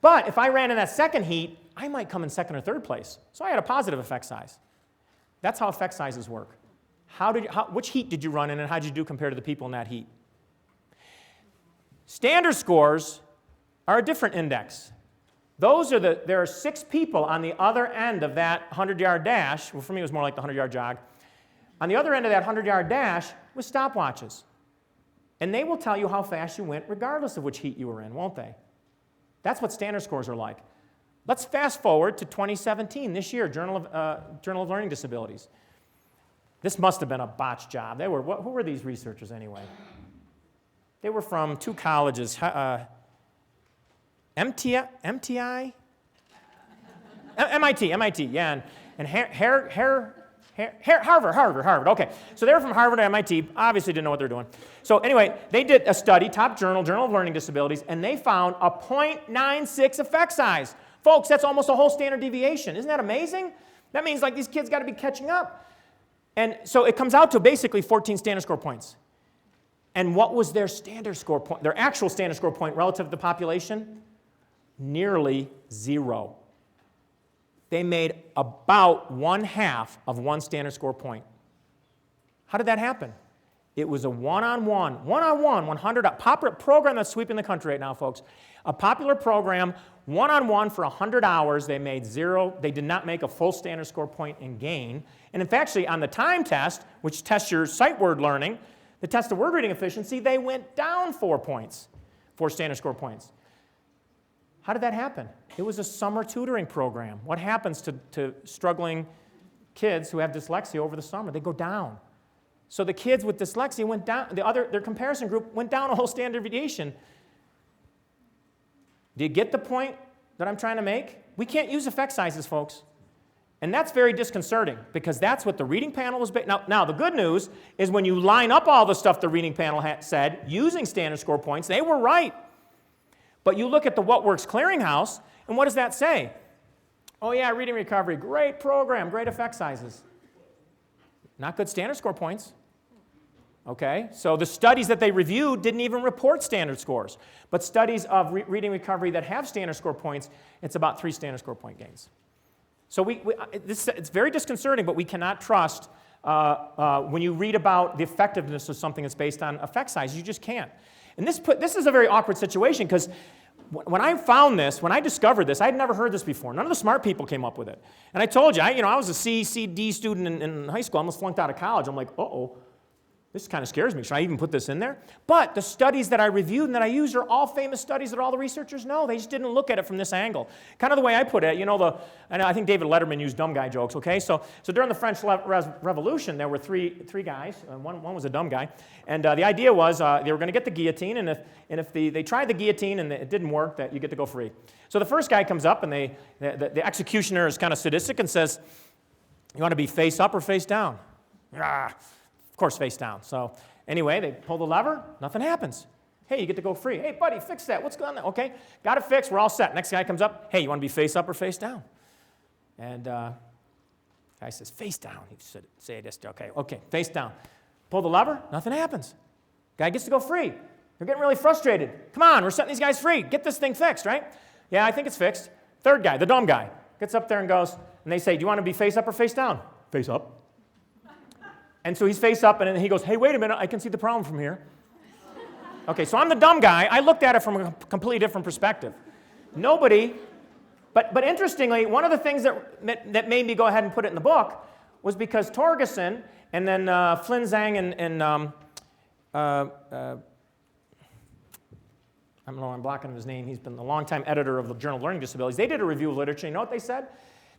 But if I ran in that second heat, I might come in second or third place. So I had a positive effect size. That's how effect sizes work. Which heat did you run in and how did you do compared to the people in that heat? Standard scores are a different index. There are 6 people on the other end of that 100-yard dash. Well, for me, it was more like the 100-yard jog. On the other end of that 100-yard dash with stopwatches. And they will tell you how fast you went regardless of which heat you were in, won't they? That's what standard scores are like. Let's fast forward to 2017, this year, Journal of Learning Disabilities. This must have been a botched job. Who were these researchers anyway? They were from 2 colleges. MIT, yeah, and Harvard. Okay, so they were from Harvard and MIT. Obviously didn't know what they're doing. So anyway, they did a study, top journal, Journal of Learning Disabilities, and they found a 0.96 effect size. Folks, that's almost a whole standard deviation. Isn't that amazing? That means like these kids got to be catching up. And so it comes out to basically 14 standard score points. And what was their standard score point, their actual standard score point relative to the population? Nearly 0. They made about 1/2 of 1 standard score point. How did that happen? It was a one-on-one, 100 popular program that's sweeping the country right now, folks. A popular program, one-on-one for 100 hours. They made 0. They did not make a full standard score point in gain. And in fact, actually, on the time test, which tests your sight word learning, the test of word reading efficiency, they went down 4 points, 4 standard score points. How did that happen? It was a summer tutoring program. What happens to struggling kids who have dyslexia over the summer? They go down. So the kids with dyslexia went down, their comparison group went down a whole standard deviation. Do you get the point that I'm trying to make? We can't use effect sizes, folks. And that's very disconcerting because that's what the reading panel was based. Now, the good news is when you line up all the stuff the reading panel said using standard score points, they were right. But you look at the What Works Clearinghouse, and what does that say? Oh yeah, reading recovery, great program, great effect sizes. Not good standard score points. Okay, so the studies that they reviewed didn't even report standard scores. But studies of reading recovery that have standard score points, it's about 3 standard score point gains. So it's very disconcerting, but we cannot trust when you read about the effectiveness of something that's based on effect size. You just can't. And this is a very awkward situation because when I found this, when I discovered this, I had never heard this before. None of the smart people came up with it. And I told you, I was a C, D student in high school. I almost flunked out of college. I'm like, uh-oh. This kind of scares me. Should I even put this in there? But the studies that I reviewed and that I used are all famous studies that all the researchers know. They just didn't look at it from this angle. Kind of the way I put it, and I think David Letterman used dumb guy jokes, okay? So during the French Revolution, there were three guys. One was a dumb guy. And the idea was they were going to get the guillotine, and if they tried the guillotine and it didn't work, that you get to go free. So the first guy comes up, and the executioner is kind of sadistic and says, you want to be face up or face down? Of course, face down. So anyway, they pull the lever, nothing happens. Hey, you get to go free. Hey, buddy, fix that. What's going on? Okay, got it fixed. We're all set. Next guy comes up. Hey, you want to be face up or face down? And guy says, face down. He said, say this. Okay, face down. Pull the lever, nothing happens. Guy gets to go free. They're getting really frustrated. Come on, we're setting these guys free. Get this thing fixed, right? Yeah, I think it's fixed. Third guy, the dumb guy, gets up there and goes, and they say, do you want to be face up or face down? Face up. And so he's face up, and then he goes, hey, wait a minute, I can see the problem from here. Okay, so I'm the dumb guy. I looked at it from a completely different perspective. But interestingly, one of the things that made me go ahead and put it in the book was because Torgerson and then Flynn Zhang and I don't know, I'm blocking his name. He's been a longtime editor of the Journal of Learning Disabilities. They did a review of literature. You know what they said?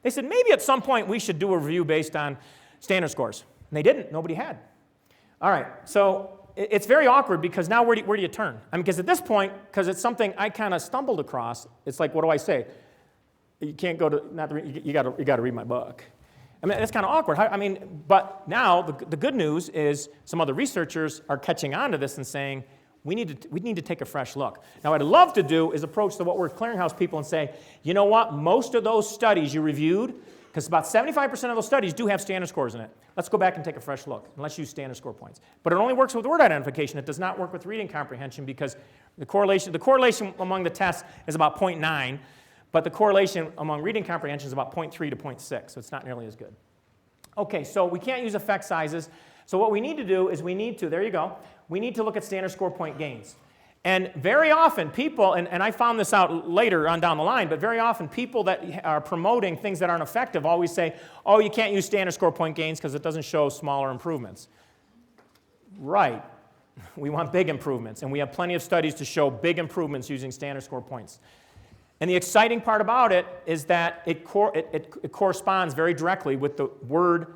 They said, maybe at some point we should do a review based on standard scores. And they didn't. Nobody had. All right. So it's very awkward because now where do you turn? I mean, because at this point, because it's something I kind of stumbled across, it's like, what do I say? You can't go to, you got to read my book. I mean, it's kind of awkward. But now the good news is some other researchers are catching on to this and saying, we need to take a fresh look. Now, what I'd love to do is approach the What Works Clearinghouse people and say, you know what? Most of those studies you reviewed, because about 75% of those studies do have standard scores in it. Let's go back and take a fresh look, and let's use standard score points. But it only works with word identification. It does not work with reading comprehension because the correlation among the tests is about 0.9, but the correlation among reading comprehension is about 0.3 to 0.6, so it's not nearly as good. Okay, so we can't use effect sizes. So what we need to do is we need to look at standard score point gains. And very often people, and I found this out later on down the line, but very often people that are promoting things that aren't effective always say, oh, you can't use standard score point gains because it doesn't show smaller improvements. Right. We want big improvements, and we have plenty of studies to show big improvements using standard score points. And the exciting part about it is that it corresponds very directly with the word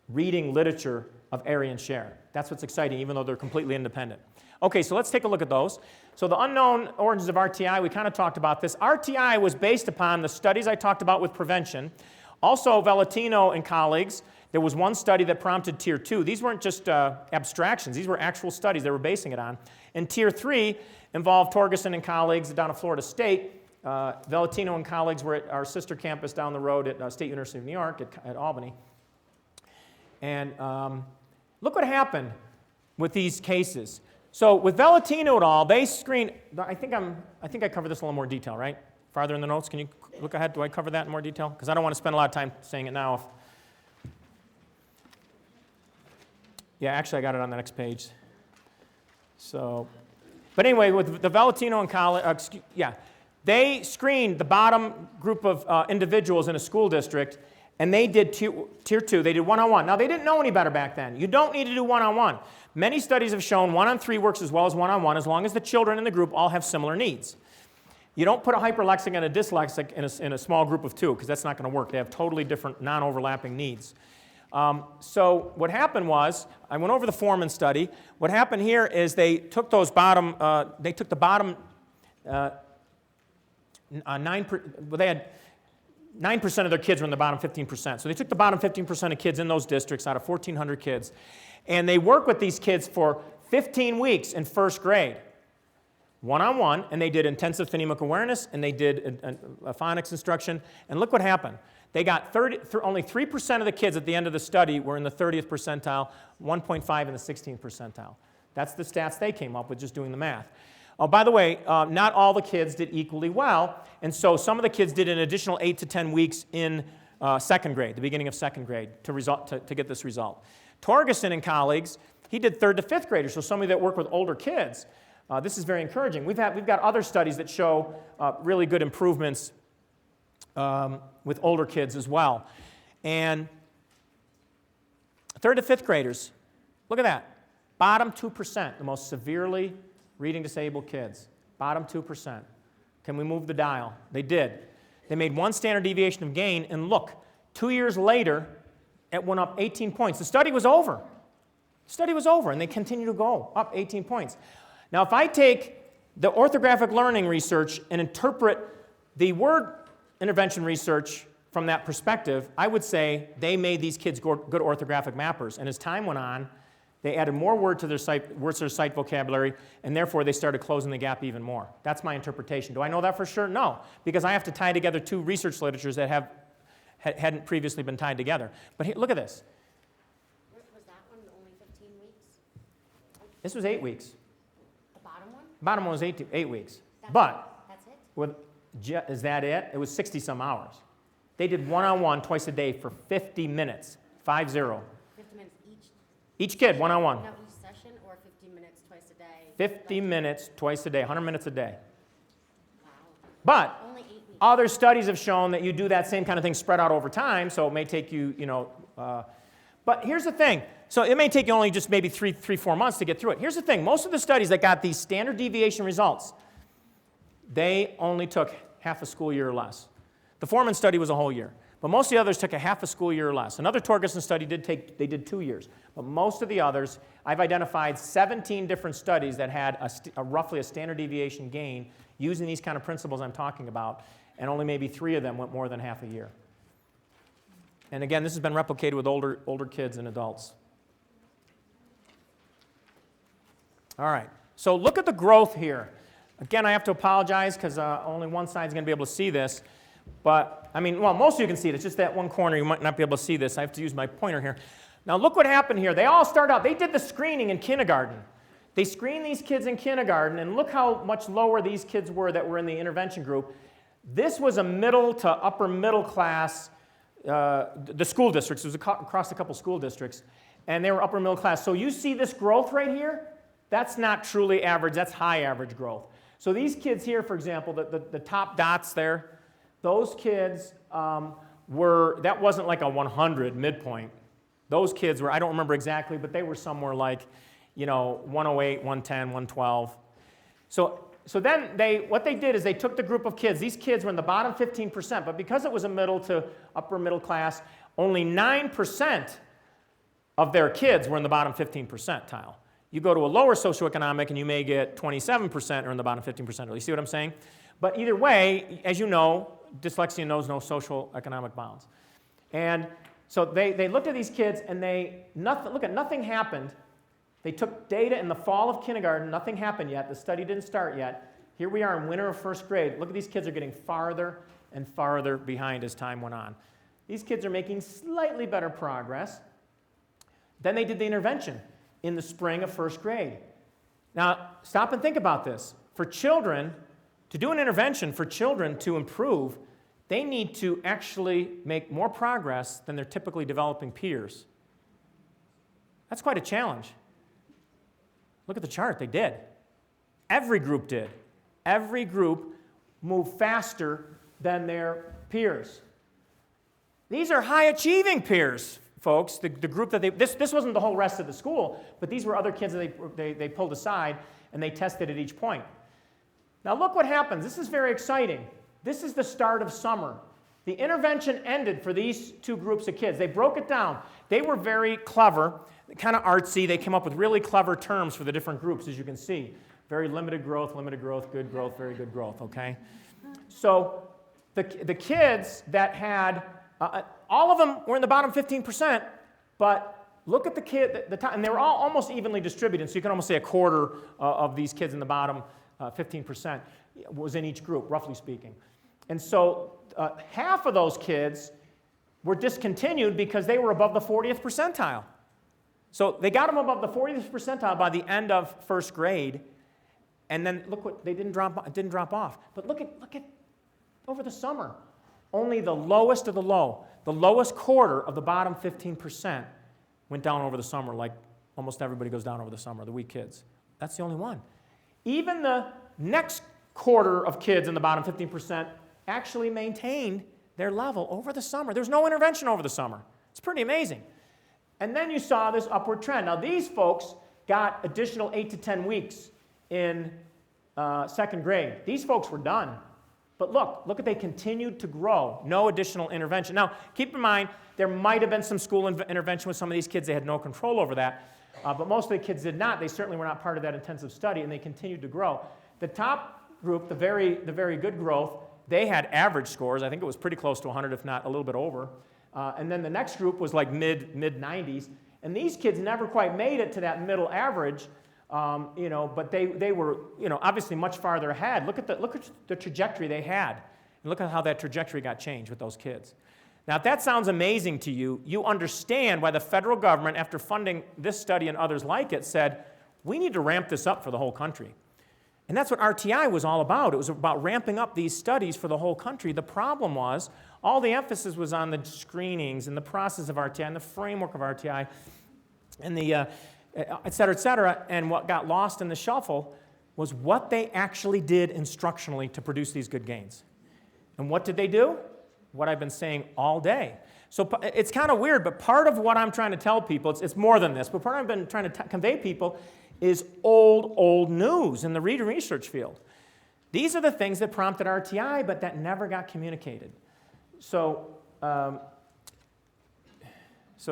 reading literature of Aryan share. That's what's exciting, even though they're completely independent. Okay, so let's take a look at those. So the unknown origins of RTI, we kind of talked about this. RTI was based upon the studies I talked about with prevention. Also, Valentino and colleagues, there was one study that prompted Tier 2. These weren't just abstractions. These were actual studies they were basing it on. And Tier 3 involved Torgerson and colleagues down at Florida State. Valentino and colleagues were at our sister campus down the road at State University of New York at Albany. And look what happened with these cases. So with Valentino et al., they screened, I think I covered this in a little more detail, right? Farther in the notes, can you look ahead? Do I cover that in more detail? Because I don't want to spend a lot of time saying it now. Yeah, actually I got it on the next page. So, but anyway, with the Valentino and colleagues, they screened the bottom group of individuals in a school district, and they did tier 2. They did one-on-one. Now, they didn't know any better back then. You don't need to do one-on-one. Many studies have shown 1-on-3 works as well as 1-on-1 as long as the children in the group all have similar needs. You don't put a hyperlexic and a dyslexic in a small group of 2 because that's not going to work. They have totally different non-overlapping needs. So what happened was, I went over the Foreman study. What happened here is they took those bottom, they had 9% of their kids were in the bottom 15%. So they took the bottom 15% of kids in those districts out of 1,400 kids, and they worked with these kids for 15 weeks in first grade, one-on-one, and they did intensive phonemic awareness, and they did a phonics instruction, and look what happened. They got only 3% of the kids at the end of the study were in the 30th percentile, 1.5 in the 16th percentile. That's the stats they came up with just doing the math. Oh, by the way, not all the kids did equally well, and so some of the kids did an additional 8 to 10 weeks in second grade, the beginning of second grade, to get this result. Torgerson and colleagues, he did 3rd to 5th graders, so somebody that worked with older kids. This is very encouraging. We've got other studies that show really good improvements with older kids as well. And 3rd to 5th graders, look at that. Bottom 2%, the most severely reading disabled kids. Bottom 2%. Can we move the dial? They did. They made 1 standard deviation of gain, and look, 2 years later, it went up 18 points. The study was over. The study was over, and they continue to go up 18 points. Now, if I take the orthographic learning research and interpret the word intervention research from that perspective, I would say they made these kids good orthographic mappers. And as time went on, they added more words to their sight vocabulary, and therefore they started closing the gap even more. That's my interpretation. Do I know that for sure? No, because I have to tie together 2 research literatures that hadn't previously been tied together. But here, look at this. Was that one only 15 weeks? This was 8 weeks. The bottom one? The bottom one was 8 weeks. That's it? Is that it? It was 60-some hours. They did one-on-one twice a day for 50 minutes, 5-0. 50 minutes each? Each kid, one-on-one. No, each session, or 50 minutes twice a day? 50 minutes twice a day, 100 minutes a day. Wow. But Only 8 weeks. other studies have shown that you do that same kind of thing spread out over time, so it may take you, but here's the thing. So it may take you only just maybe 3-4 months to get through it. Here's the thing. Most of the studies that got these standard deviation results, they only took half a school year or less. The Foreman study was a whole year, but most of the others took a half a school year or less. Another Torgerson study did 2 years, but most of the others, I've identified 17 different studies that had roughly a standard deviation gain using these kind of principles I'm talking about, and only maybe 3 of them went more than half a year. And again, this has been replicated with older kids and adults. All right, so look at the growth here. Again, I have to apologize because only one side is going to be able to see this. But, most of you can see it. It's just that one corner you might not be able to see this. I have to use my pointer here. Now, look what happened here. They all start out. They did the screening in kindergarten. They screened these kids in kindergarten, and look how much lower these kids were that were in the intervention group. This was a middle to upper middle class, the school districts. It was across a couple school districts, and they were upper middle class. So you see this growth right here? That's not truly average. That's high average growth. So these kids here, for example, the top dots there, those kids that wasn't like a 100 midpoint. Those kids were, I don't remember exactly, but they were somewhere like, 108, 110, 112. So then what they did is they took the group of kids. These kids were in the bottom 15%, but because it was a middle to upper middle class, only 9% of their kids were in the bottom 15 percentile. You go to a lower socioeconomic and you may get 27% or in the bottom 15%. You see what I'm saying? But either way, as you know, dyslexia knows no social economic bounds. And so they looked at these kids and nothing happened. They took data in the fall of kindergarten. Nothing happened yet. The study didn't start yet. Here we are in winter of first grade. Look at these kids are getting farther and farther behind as time went on. These kids are making slightly better progress. Then they did the intervention in the spring of first grade. Now, stop and think about this. For children, to do an intervention for children to improve, they need to actually make more progress than their typically developing peers. That's quite a challenge. Look at the chart. They did. Every group did. Every group moved faster than their peers. These are high-achieving peers, folks. The group that this wasn't the whole rest of the school, but these were other kids that they pulled aside and they tested at each point. Now look what happens. This is very exciting. This is the start of summer. The intervention ended for these 2 groups of kids. They broke it down. They were very clever, kind of artsy. They came up with really clever terms for the different groups, as you can see. Very limited growth, good growth, very good growth, okay? So the kids that had, all of them were in the bottom 15%, but look at the kid, the top, and they were all almost evenly distributed, so you can almost say a quarter of these kids in the bottom 15% was in each group, roughly speaking. And so half of those kids were discontinued because they were above the 40th percentile. So they got them above the 40th percentile by the end of first grade, and then look what, they didn't drop off. But look at over the summer. only the lowest of the low, the lowest quarter of the bottom 15% went down over the summer, like almost everybody goes down over the summer, the weak kids. That's the only one. Even the next quarter of kids in the bottom 15% actually maintained their level over the summer. There's no intervention over the summer. It's pretty amazing. And then you saw this upward trend. Now, these folks got additional 8 to 10 weeks in second grade. These folks were done. But look at they continued to grow. No additional intervention. Now, keep in mind, there might have been some school intervention with some of these kids. They had no control over that. But most of the kids did not. They certainly were not part of that intensive study, and they continued to grow. The top group, the very good growth, they had average scores. I think it was pretty close to 100, if not a little bit over. And then the next group was like mid-90s. And these kids never quite made it to that middle average, but they were obviously much farther ahead. Look at the trajectory they had. And look at how that trajectory got changed with those kids. Now, if that sounds amazing to you, you understand why the federal government, after funding this study and others like it, said, we need to ramp this up for the whole country. And that's what RTI was all about. It was about ramping up these studies for the whole country. The problem was, all the emphasis was on the screenings and the process of RTI and the framework of RTI and the et cetera, and what got lost in the shuffle was what they actually did instructionally to produce these good gains. And what did they do? What I've been saying all day. So it's kind of weird, but part of what I'm trying to tell people, it's more than this, but part of what I've been trying to convey people is old news in the reading research field. These are the things that prompted RTI, but that never got communicated. So it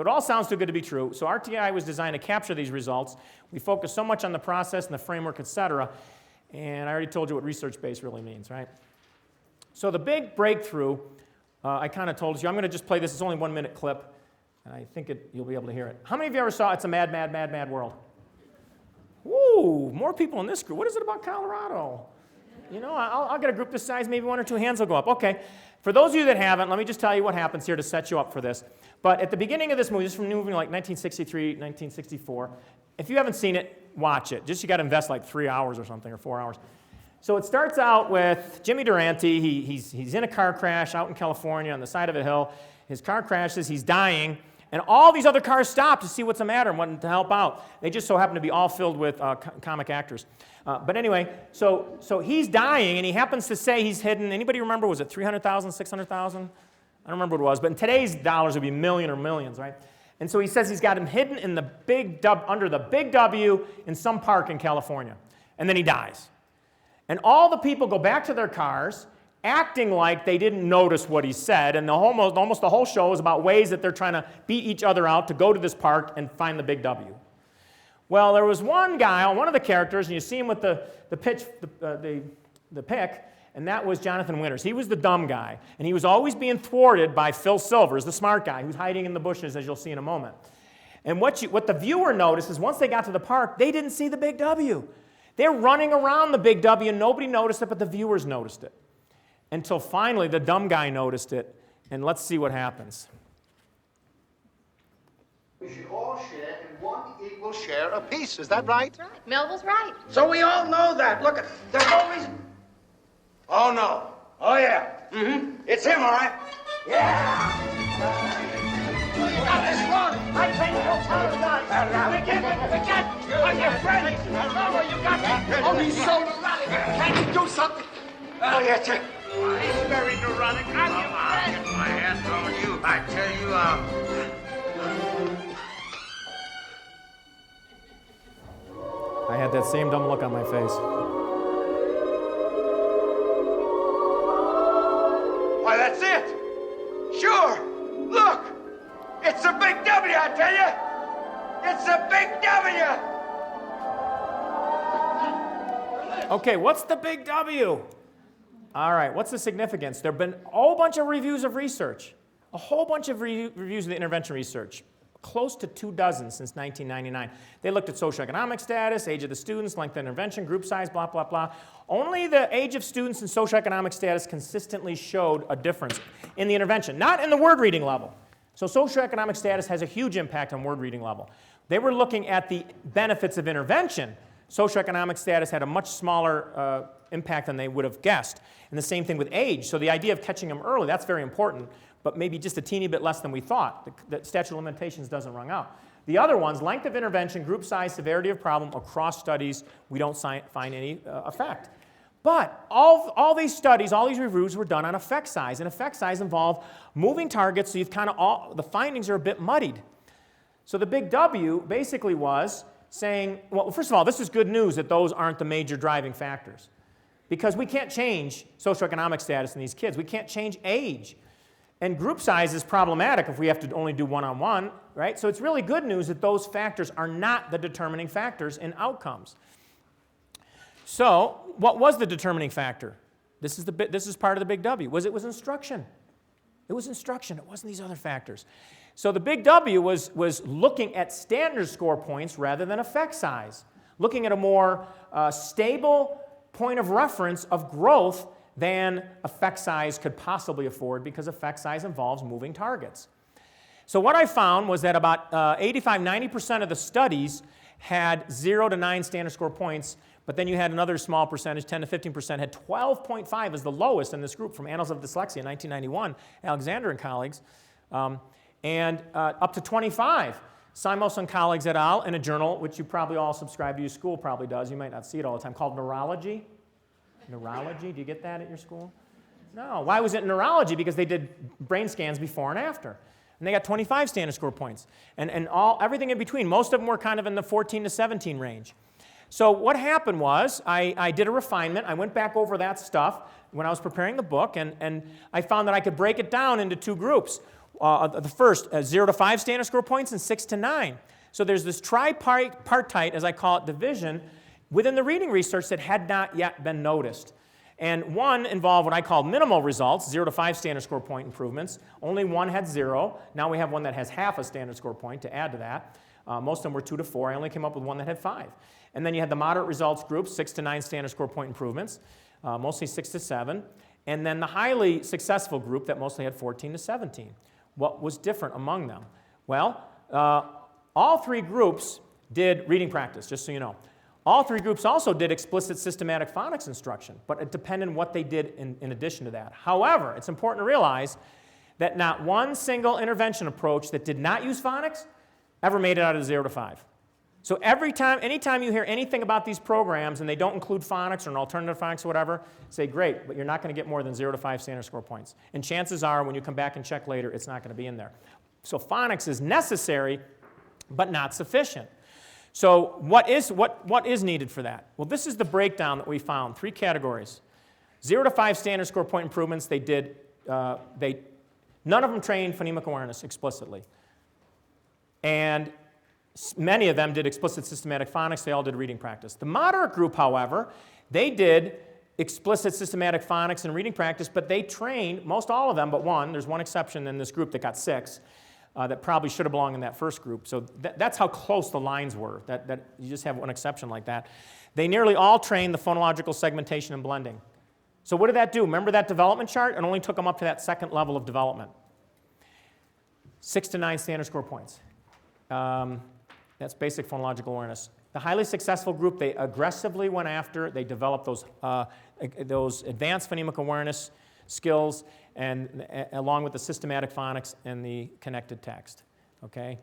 all sounds too good to be true. So RTI was designed to capture these results. We focus so much on the process and the framework, et cetera, and I already told you what research-based really means, right? So the big breakthrough, I kind of told you, I'm going to just play this. It's only a 1-minute clip, and I think you'll be able to hear it. How many of you ever saw It's a Mad, Mad, Mad, Mad World? Woo, more people in this group. What is it about Colorado? I'll get a group this size, maybe 1 or 2 hands will go up. Okay, for those of you that haven't, let me just tell you what happens here to set you up for this. But at the beginning of this movie, this is from a movie like 1963, 1964. If you haven't seen it, watch it. Just you got to invest like 3 hours or something, or 4 hours. So it starts out with Jimmy Durante. He's in a car crash out in California on the side of a hill. His car crashes, he's dying, and all these other cars stop to see what's the matter and want to help out. They just so happen to be all filled with comic actors. But anyway, so he's dying, and he happens to say he's hidden. Anybody remember, was it 300,000, 600,000? I don't remember what it was, but in today's dollars, it would be million or millions, right? And so he says he's got him hidden in the under the big W in some park in California. And then he dies. And all the people go back to their cars, acting like they didn't notice what he said, and almost the whole show is about ways that they're trying to beat each other out to go to this park and find the big W. Well, there was one guy, one of the characters, and you see him with the pick, and that was Jonathan Winters. He was the dumb guy, and he was always being thwarted by Phil Silvers, the smart guy, who's hiding in the bushes, as you'll see in a moment. And what the viewer noticed is once they got to the park, they didn't see the big W. They're running around the big W, and nobody noticed it, but the viewers noticed it. Until finally, the dumb guy noticed it, and let's see what happens. We should all share in one equal share apiece. Is that right? That's right. Melville's right. So we all know that. Look, there's no reason. Oh, no. Oh, yeah. Mm-hmm. It's him, all right? Yeah! You got this wrong. I think you'll tell us that. Forget. I'm your friend. Remember, you got me. Oh, he's so neurotic. Can't you do something? Oh, yeah, Chick. He's very neurotic. I'm your friend. Get my hands on you. I tell you, I had that same dumb look on my face. Why, that's it. Sure. Look. It's a big W, I tell you. It's a big W. Okay, what's the big W? All right, what's the significance? There have been a whole bunch of reviews of research, a whole bunch of reviews of the intervention research, close to 24 since 1999. They looked at socioeconomic status, age of the students, length of intervention, group size, blah, blah, blah. Only the age of students and socioeconomic status consistently showed a difference in the intervention, not in the word reading level. So socioeconomic status has a huge impact on word reading level. They were looking at the benefits of intervention. socioeconomic status had a much smaller impact than they would have guessed. And the same thing with age. So the idea of catching them early, that's very important, but maybe just a teeny bit less than we thought. The statute of limitations doesn't run out. The other ones, length of intervention, group size, severity of problem, across studies, we don't find any effect. But all these studies, all these reviews were done on effect size, and effect size involved moving targets, so you've kind of the findings are a bit muddied. So the big W basically was saying, well, first of all, this is good news that those aren't the major driving factors, because we can't change socioeconomic status in these kids. We can't change age. And group size is problematic if we have to only do one-on-one, right? So it's really good news that those factors are not the determining factors in outcomes. So what was the determining factor? This is part of the big W. It was instruction. It was instruction. It wasn't these other factors. So the big W was looking at standard score points rather than effect size, looking at a more stable point of reference of growth than effect size could possibly afford, because effect size involves moving targets. So what I found was that about 85-90% of the studies had 0 to 9 standard score points, but then you had another small percentage, 10 to 15%, had 12.5 as the lowest in this group from Annals of Dyslexia, 1991, Alexander and colleagues, and up to 25. Simos and colleagues et al. In a journal, which you probably all subscribe to, your school probably does, you might not see it all the time, called Neurology. Neurology, do you get that at your school? No. Why was it neurology? Because they did brain scans before and after. And they got 25 standard score points. And everything in between, most of them were kind of in the 14 to 17 range. So what happened was I did a refinement. I went back over that stuff when I was preparing the book, and I found that I could break it down into two groups. The first, 0 to 5 standard score points and 6 to 9. So there's this tripartite, as I call it, division within the reading research that had not yet been noticed. And one involved what I call minimal results, 0 to 5 standard score point improvements. Only one had 0. Now we have one that has half a standard score point to add to that. Most of them were 2 to 4. I only came up with one that had 5. And then you had the moderate results group, 6 to 9 standard score point improvements, mostly 6 to 7. And then the highly successful group that mostly had 14 to 17. What was different among them? Well, all three groups did reading practice, just so you know. All three groups also did explicit systematic phonics instruction, but it depended on what they did in addition to that. However, it's important to realize that not one single intervention approach that did not use phonics ever made it out of 0 to 5. So anytime you hear anything about these programs and they don't include phonics or an alternative phonics or whatever, say, great, but you're not going to get more than 0 to 5 standard score points. And chances are, when you come back and check later, it's not going to be in there. So phonics is necessary, but not sufficient. So what is needed for that? Well, this is the breakdown that we found, 3 categories. 0 to 5 standard score point improvements, none of them trained phonemic awareness explicitly. And many of them did explicit systematic phonics. They all did reading practice. The moderate group, however, they did explicit systematic phonics and reading practice, but they trained, most all of them but one, there's one exception in this group that got 6, that probably should have belonged in that first group. So that's how close the lines were, that you just have one exception like that. They nearly all trained the phonological segmentation and blending. So what did that do? Remember that development chart? It only took them up to that second level of development. 6 to 9 standard score points. That's basic phonological awareness. The highly successful group, they aggressively went after, they developed those advanced phonemic awareness skills, and along with the systematic phonics and the connected text. Okay?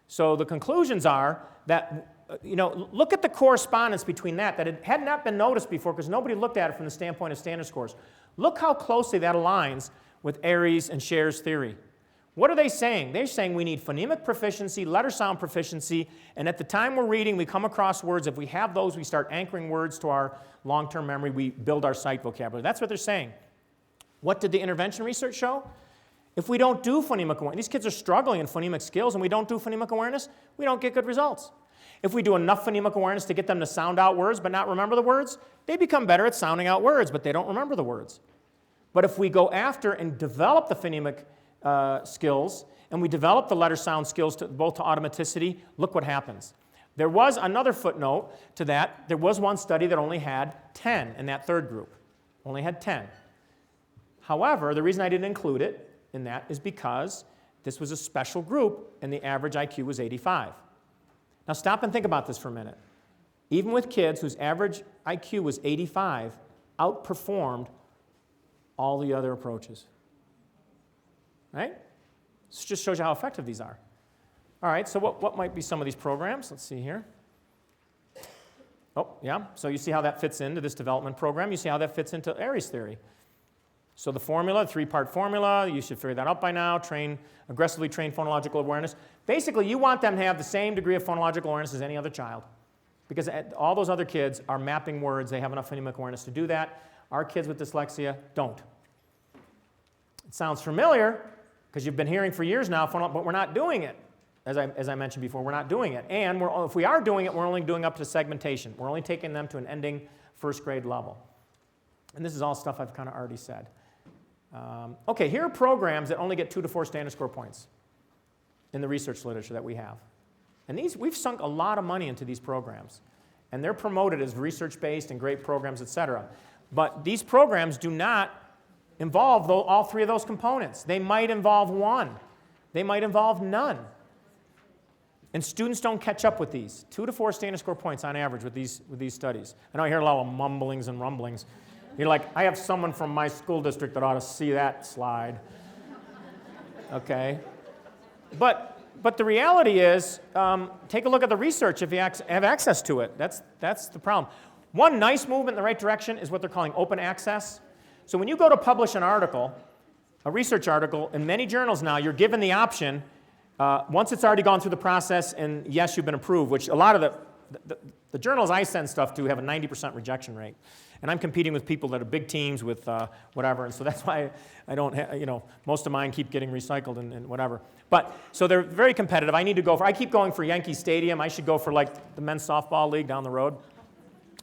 So the conclusions are that, look at the correspondence between that it had not been noticed before because nobody looked at it from the standpoint of standard scores. Look how closely that aligns with Aries and Scher's theory. What are they saying? They're saying we need phonemic proficiency, letter sound proficiency, and at the time we're reading, we come across words. If we have those, we start anchoring words to our long-term memory. We build our sight vocabulary. That's what they're saying. What did the intervention research show? If we don't do phonemic awareness, these kids are struggling in phonemic skills, and we don't do phonemic awareness, we don't get good results. If we do enough phonemic awareness to get them to sound out words but not remember the words, they become better at sounding out words, but they don't remember the words. But if we go after and develop the phonemic skills, and we develop the letter sound skills both to automaticity, look what happens. There was another footnote to that. There was one study that only had 10 in that third group. Only had 10. However, the reason I didn't include it in that is because this was a special group and the average IQ was 85. Now stop and think about this for a minute. even with kids whose average IQ was 85, outperformed all the other approaches. Right? This just shows you how effective these are. All right, so what might be some of these programs? Let's see here. Oh, yeah, so you see how that fits into this development program. You see how that fits into Aries theory. So the formula, the 3-part formula, you should figure that out by now. Aggressively train phonological awareness. Basically, you want them to have the same degree of phonological awareness as any other child, because all those other kids are mapping words. They have enough phonemic awareness to do that. Our kids with dyslexia don't. It sounds familiar, because you've been hearing for years now, but we're not doing it. As I mentioned before, we're not doing it. And if we are doing it, we're only doing up to segmentation. We're only taking them to an ending first grade level. And this is all stuff I've kind of already said. Okay, here are programs that only get 2 to 4 standard score points in the research literature that we have. And we've sunk a lot of money into these programs. And they're promoted as research-based and great programs, et cetera. But these programs do not involve all 3 of those components. They might involve one. They might involve none. And students don't catch up with these. 2 to 4 standard score points on average with these studies. I know I hear a lot of mumblings and rumblings. You're like, I have someone from my school district that ought to see that slide. Okay? But the reality is, take a look at the research if you have access to it. That's the problem. One nice movement in the right direction is what they're calling open access. So when you go to publish an article, a research article, in many journals now, you're given the option, once it's already gone through the process and yes, you've been approved, which a lot of the journals I send stuff to have a 90% rejection rate. And I'm competing with people that are big teams with whatever, and so that's why I don't most of mine keep getting recycled and whatever. But, so they're very competitive. I keep going for Yankee Stadium. I should go for like the men's softball league down the road.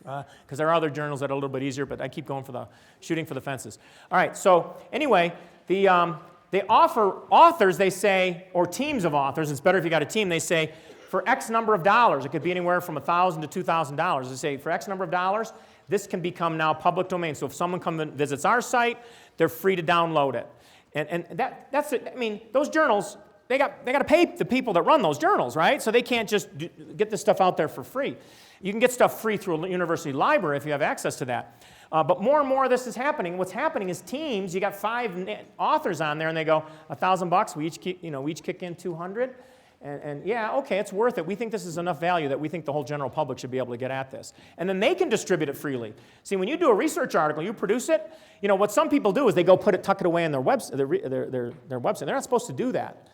Because there are other journals that are a little bit easier, but I keep going for shooting for the fences. All right, so anyway, they offer authors, they say, or teams of authors, it's better if you got a team, they say, for X number of dollars, it could be anywhere from $1,000 to $2,000. They say, for X number of dollars, this can become now public domain. So if someone comes and visits our site, they're free to download it. And that's it. I mean, those journals, they got to pay the people that run those journals, right? So they can't just get this stuff out there for free. You can get stuff free through a university library if you have access to that. But more and more of this is happening. What's happening is teams, you got 5 authors on there and they go, $1,000, we each kick in 200. And yeah, okay, it's worth it. We think this is enough value that we think the whole general public should be able to get at this. And then they can distribute it freely. See, when you do a research article, you produce it, what some people do is they go tuck it away in their website. They're not supposed to do that.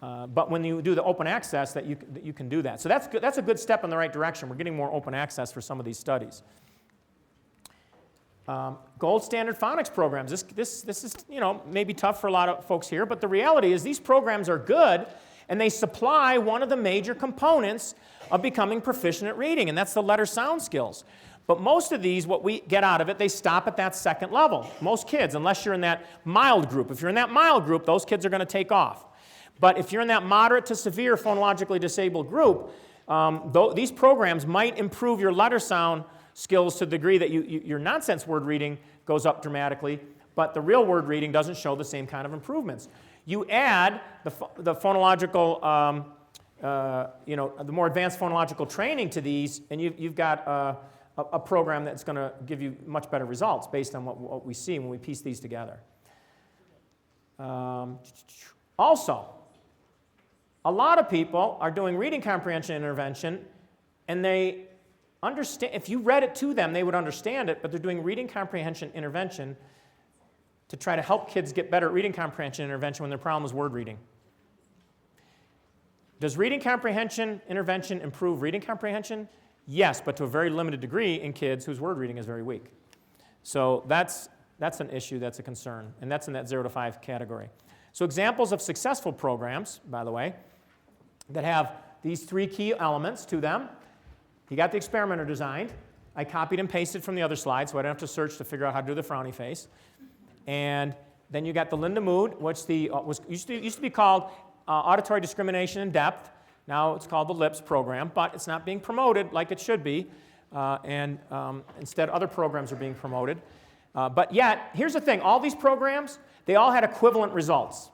But when you do the open access, that you can do that. So that's good. That's a good step in the right direction. We're getting more open access for some of these studies. Gold standard phonics programs. This is maybe tough for a lot of folks here, but the reality is these programs are good, and they supply one of the major components of becoming proficient at reading, and that's the letter sound skills. But most of these, what we get out of it, they stop at that second level. Most kids, unless you're in that mild group. If you're in that mild group, those kids are going to take off. But if you're in that moderate to severe phonologically disabled group, these programs might improve your letter sound skills to the degree that your nonsense word reading goes up dramatically, but the real word reading doesn't show the same kind of improvements. You add the phonological, the more advanced phonological training to these, and you've got a program that's going to give you much better results based on what we see when we piece these together. Also, a lot of people are doing reading comprehension intervention, and they understand, if you read it to them, they would understand it, but they're doing reading comprehension intervention to try to help kids get better at reading comprehension intervention when their problem is word reading. Does reading comprehension intervention improve reading comprehension? Yes, but to a very limited degree in kids whose word reading is very weak. So that's an issue, that's a concern, and that's in that 0 to 5 category. So examples of successful programs, by the way, that have these 3 key elements to them. You got the experimenter designed. I copied and pasted from the other slide, so I don't have to search to figure out how to do the frowny face. And then you got the Linda Mood, which used to be called Auditory Discrimination in Depth. Now it's called the LIPS program, but it's not being promoted like it should be. Instead, other programs are being promoted. But yet, here's the thing. All these programs, they all had equivalent results.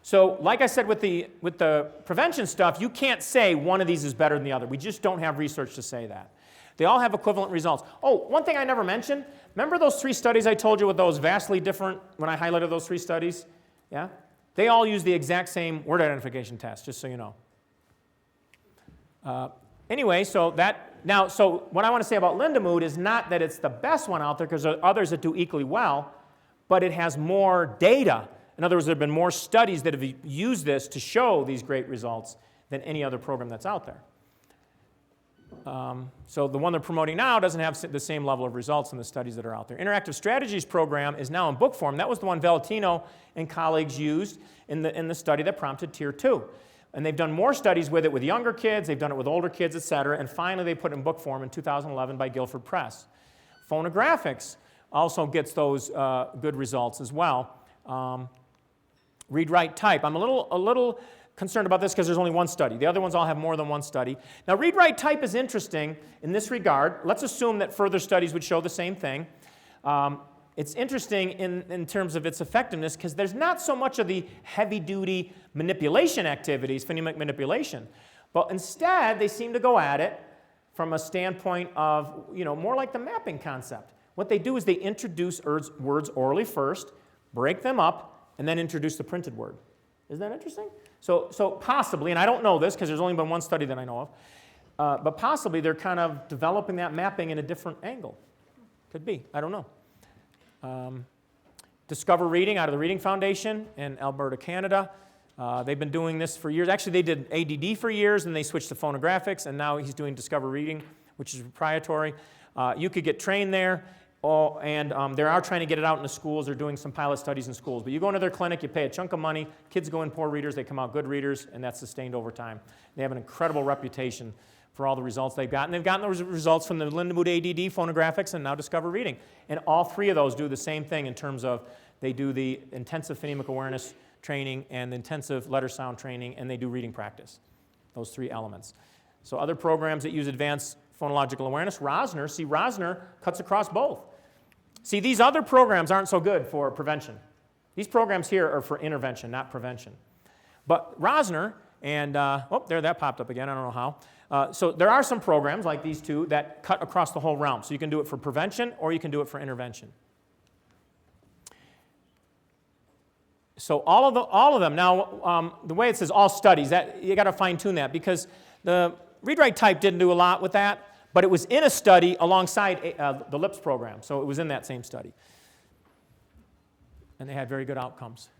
So like I said with the prevention stuff, you can't say one of these is better than the other. We just don't have research to say that. They all have equivalent results. Oh, one thing I never mentioned, remember those 3 studies I told you with those vastly different, when I highlighted those 3 studies? Yeah? They all use the exact same word identification test, just so you know. Anyway, so what I want to say about Lindamood is not that it's the best one out there, because there are others that do equally well, but it has more data. In other words, there have been more studies that have used this to show these great results than any other program that's out there. So the one they're promoting now doesn't have the same level of results in the studies that are out there. Interactive Strategies program is now in book form. That was the one Valentino and colleagues used in the study that prompted Tier 2. And they've done more studies with it with younger kids, they've done it with older kids, et cetera, and finally they put it in book form in 2011 by Guilford Press. Phonographics also gets those good results as well. Read, write, type. I'm a little concerned about this because there's only one study. The other ones all have more than one study. Now, read, write, type is interesting in this regard. Let's assume that further studies would show the same thing. It's interesting in terms of its effectiveness because there's not so much of the heavy-duty manipulation activities, phonemic manipulation, but instead they seem to go at it from a standpoint of, more like the mapping concept. What they do is they introduce words orally first, break them up, and then introduce the printed word. Isn't that interesting? So possibly, and I don't know this because there's only been one study that I know of, but possibly they're kind of developing that mapping in a different angle. Could be. I don't know. Discover Reading out of the Reading Foundation in Alberta, Canada. They've been doing this for years. Actually, they did ADD for years, and they switched to phonographics, and now he's doing Discover Reading, which is proprietary. You could get trained there, and they are trying to get it out in the schools. They're doing some pilot studies in schools. But you go into their clinic, you pay a chunk of money, kids go in poor readers, they come out good readers, and that's sustained over time. They have an incredible reputation for all the results they've gotten. They've gotten those results from the Lindamood ADD, phonographics, and now Discover Reading. And all 3 of those do the same thing in terms of they do the intensive phonemic awareness training and the intensive letter sound training, and they do reading practice, those 3 elements. So other programs that use advanced phonological awareness, Rosner cuts across both. See, these other programs aren't so good for prevention. These programs here are for intervention, not prevention. But Rosner, and there that popped up again, I don't know how. So there are some programs like these 2 that cut across the whole realm. So you can do it for prevention or you can do it for intervention. So all of them. Now, the way it says all studies, that you got to fine tune that because the read, write, type didn't do a lot with that, but it was in a study alongside the LIPS program. So it was in that same study. And they had very good outcomes,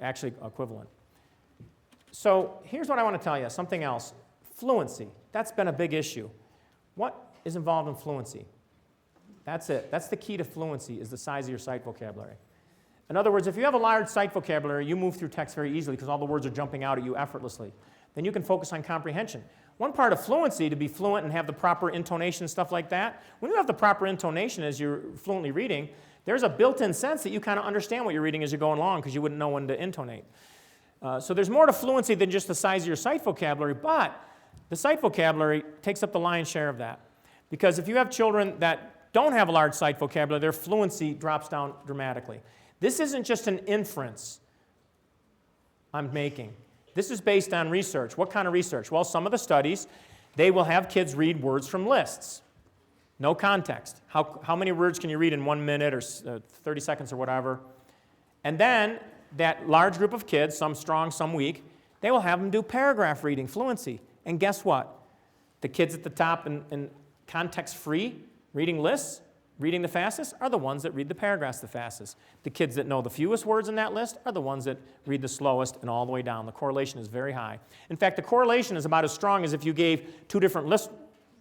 actually equivalent. So here's what I want to tell you, something else. Fluency, that's been a big issue. What is involved in fluency? That's it. That's the key to fluency, is the size of your sight vocabulary. In other words, if you have a large sight vocabulary, you move through text very easily because all the words are jumping out at you effortlessly. Then you can focus on comprehension. One part of fluency, to be fluent and have the proper intonation and stuff like that, when you have the proper intonation as you're fluently reading, there's a built-in sense that you kind of understand what you're reading as you're going along because you wouldn't know when to intonate. So there's more to fluency than just the size of your sight vocabulary, but the sight vocabulary takes up the lion's share of that. Because if you have children that don't have a large sight vocabulary, their fluency drops down dramatically. This isn't just an inference I'm making. This is based on research. What kind of research? Well, some of the studies, they will have kids read words from lists. No context. How many words can you read in 1 minute or 30 seconds or whatever? And then that large group of kids, some strong, some weak, they will have them do paragraph reading, fluency. And guess what? The kids at the top in context-free reading lists, reading the fastest, are the ones that read the paragraphs the fastest. The kids that know the fewest words in that list are the ones that read the slowest and all the way down. The correlation is very high. In fact, the correlation is about as strong as if you gave 2 different list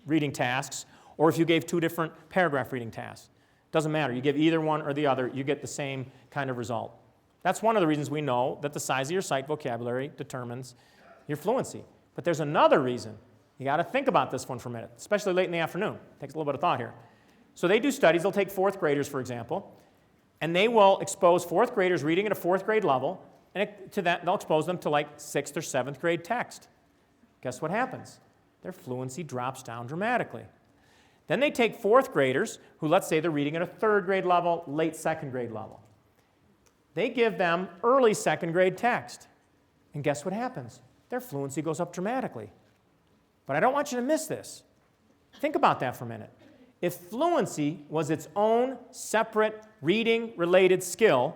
reading tasks or if you gave 2 different paragraph reading tasks. Doesn't matter. You give either one or the other, you get the same kind of result. That's one of the reasons we know that the size of your sight vocabulary determines your fluency. But there's another reason. You got to think about this one for a minute, especially late in the afternoon. It takes a little bit of thought here. So they do studies. They'll take 4th graders, for example, and they will expose 4th graders reading at a 4th grade level, and to that, they'll expose them to like 6th or 7th grade text. Guess what happens? Their fluency drops down dramatically. Then they take 4th graders who, let's say, they're reading at a 3rd grade level, late 2nd grade level. They give them early 2nd grade text, and guess what happens? Their fluency goes up dramatically. But I don't want you to miss this. Think about that for a minute. If fluency was its own separate reading-related skill,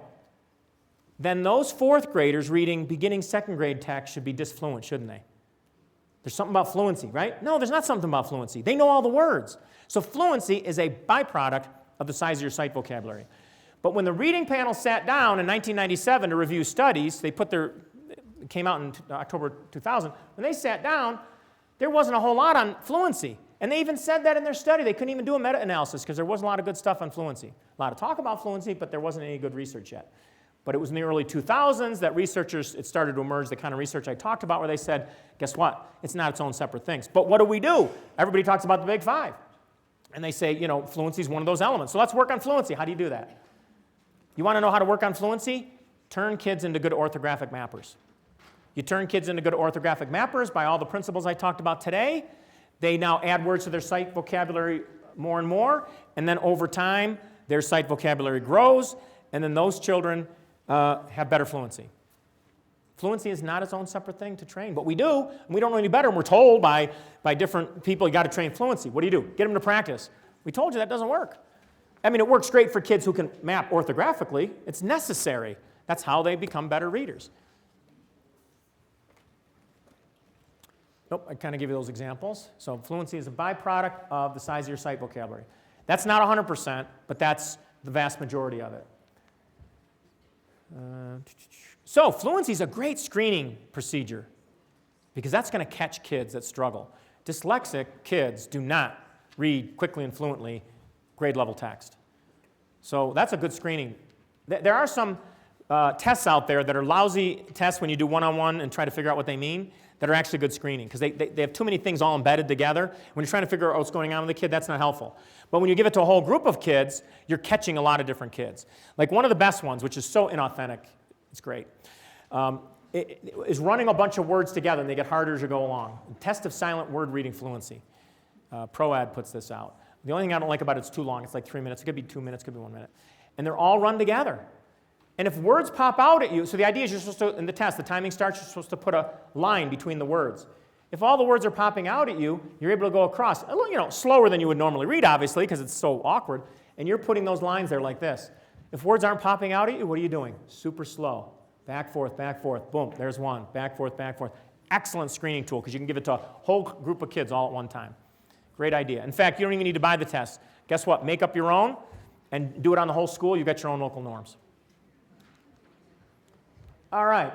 then those fourth graders reading beginning second grade text should be disfluent, shouldn't they? There's something about fluency, right? No, there's not something about fluency. They know all the words. So fluency is a byproduct of the size of your sight vocabulary. But when the reading panel sat down in 1997 to review studies, it came out in October 2000, when they sat down, there wasn't a whole lot on fluency. And they even said that in their study. They couldn't even do a meta-analysis because there wasn't a lot of good stuff on fluency. A lot of talk about fluency, but there wasn't any good research yet. But it was in the early 2000s that it started to emerge, the kind of research I talked about, where they said, guess what? It's not its own separate things. But what do? Everybody talks about the big five. And they say, fluency is one of those elements. So let's work on fluency. How do you do that? You want to know how to work on fluency? Turn kids into good orthographic mappers. You turn kids into good orthographic mappers by all the principles I talked about today. They now add words to their sight vocabulary more and more, and then over time, their sight vocabulary grows, and then those children have better fluency. Fluency is not its own separate thing to train, but we do, and we don't know any better, and we're told by different people, you got to train fluency. What do? Get them to practice. We told you that doesn't work. I mean, it works great for kids who can map orthographically. It's necessary. That's how they become better readers. Nope, I kind of give you those examples. So fluency is a byproduct of the size of your sight vocabulary. That's not 100%, but that's the vast majority of it. So fluency is a great screening procedure because that's going to catch kids that struggle. Dyslexic kids do not read quickly and fluently grade level text. So that's a good screening. There are some tests out there that are lousy tests when you do one-on-one and try to figure out what they mean that are actually good screening because they have too many things all embedded together. When you're trying to figure out what's going on with the kid, that's not helpful. But when you give it to a whole group of kids, you're catching a lot of different kids. Like one of the best ones, which is so inauthentic, it's great, is running a bunch of words together and they get harder as you go along. Test of silent word reading fluency. ProAd puts this out. The only thing I don't like about it's too long. It's like 3 minutes. It could be 2 minutes. It could be 1 minute. And they're all run together. And if words pop out at you, so the idea is you're supposed to, in the test, the timing starts, you're supposed to put a line between the words. If all the words are popping out at you, you're able to go across, a little, slower than you would normally read, obviously, because it's so awkward, and you're putting those lines there like this. If words aren't popping out at you, what are you doing? Super slow. Back, forth, boom, there's one. Back, forth. Excellent screening tool, because you can give it to a whole group of kids all at one time. Great idea. In fact, you don't even need to buy the test. Guess what? Make up your own and do it on the whole school. You got your own local norms. All right.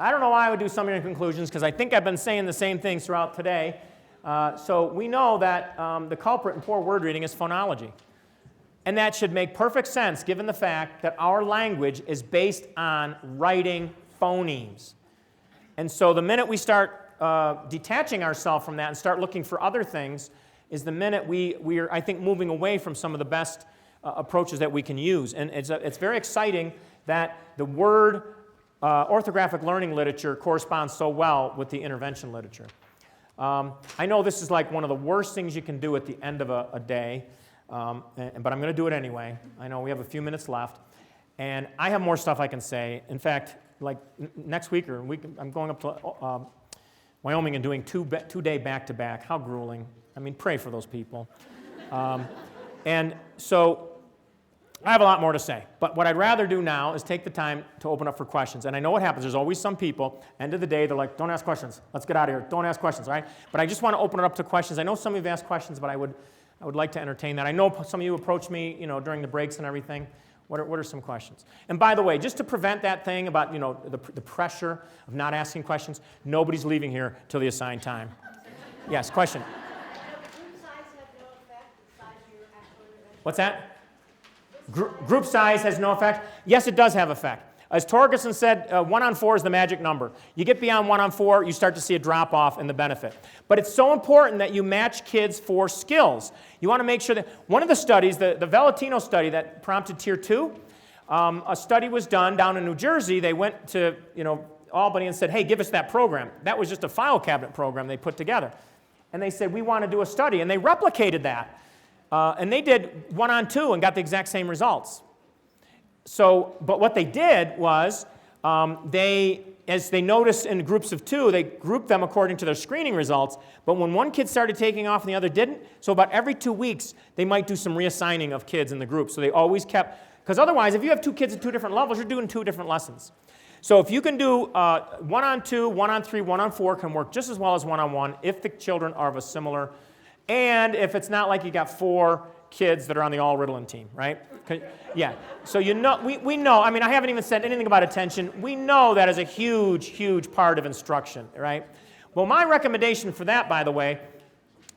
I don't know why I would do summary and conclusions, because I think I've been saying the same things throughout today. So we know that the culprit in poor word reading is phonology. And that should make perfect sense given the fact that our language is based on writing phonemes. And so the minute we start detaching ourselves from that and start looking for other things is the minute we are, I think, moving away from some of the best approaches that we can use. And it's very exciting that the word orthographic learning literature corresponds so well with the intervention literature. I know this is like one of the worst things you can do at the end of a day, but I'm going to do it anyway. I know we have a few minutes left, and I have more stuff I can say. In fact, like next week or week, I'm going up to Wyoming and doing two-day back-to-back. How grueling. I mean, pray for those people. And so I have a lot more to say, but what I'd rather do now is take the time to open up for questions. And I know what happens. There's always some people, end of the day, they're like, don't ask questions. Let's get out of here. Don't ask questions, all right? But I just want to open it up to questions. I know some of you have asked questions, but I would like to entertain that. I know some of you approach me, during the breaks and everything. What are some questions? And by the way, just to prevent that thing about, the pressure of not asking questions, nobody's leaving here till the assigned time. Yes, question. What's that? Group size has no effect? Yes, it does have effect. As Torgerson said, 1 on 4 is the magic number. You get beyond 1 on 4, you start to see a drop-off in the benefit. But it's so important that you match kids for skills. You want to make sure that one of the studies, the Valentino study that prompted Tier 2, a study was done down in New Jersey. They went to Albany and said, hey, give us that program. That was just a file cabinet program they put together. And they said, we want to do a study. And they replicated that. And they did 1 on 2 and got the exact same results. So, but what they did was they as they noticed in groups of 2, they grouped them according to their screening results. But when one kid started taking off and the other didn't, so about every 2 weeks, they might do some reassigning of kids in the group. So they always kept, because otherwise, if you have 2 kids at 2 different levels, you're doing 2 different lessons. So if you can do 1-on-2, 1-on-3, 1-on-4 can work just as well as 1-on-1 if the children are of a similar, and if it's not like you got 4 kids that are on the all-Ritalin team, right? Yeah, so you know, we know, I mean, I haven't even said anything about attention. We know that is a huge, huge part of instruction, right? Well, my recommendation for that, by the way,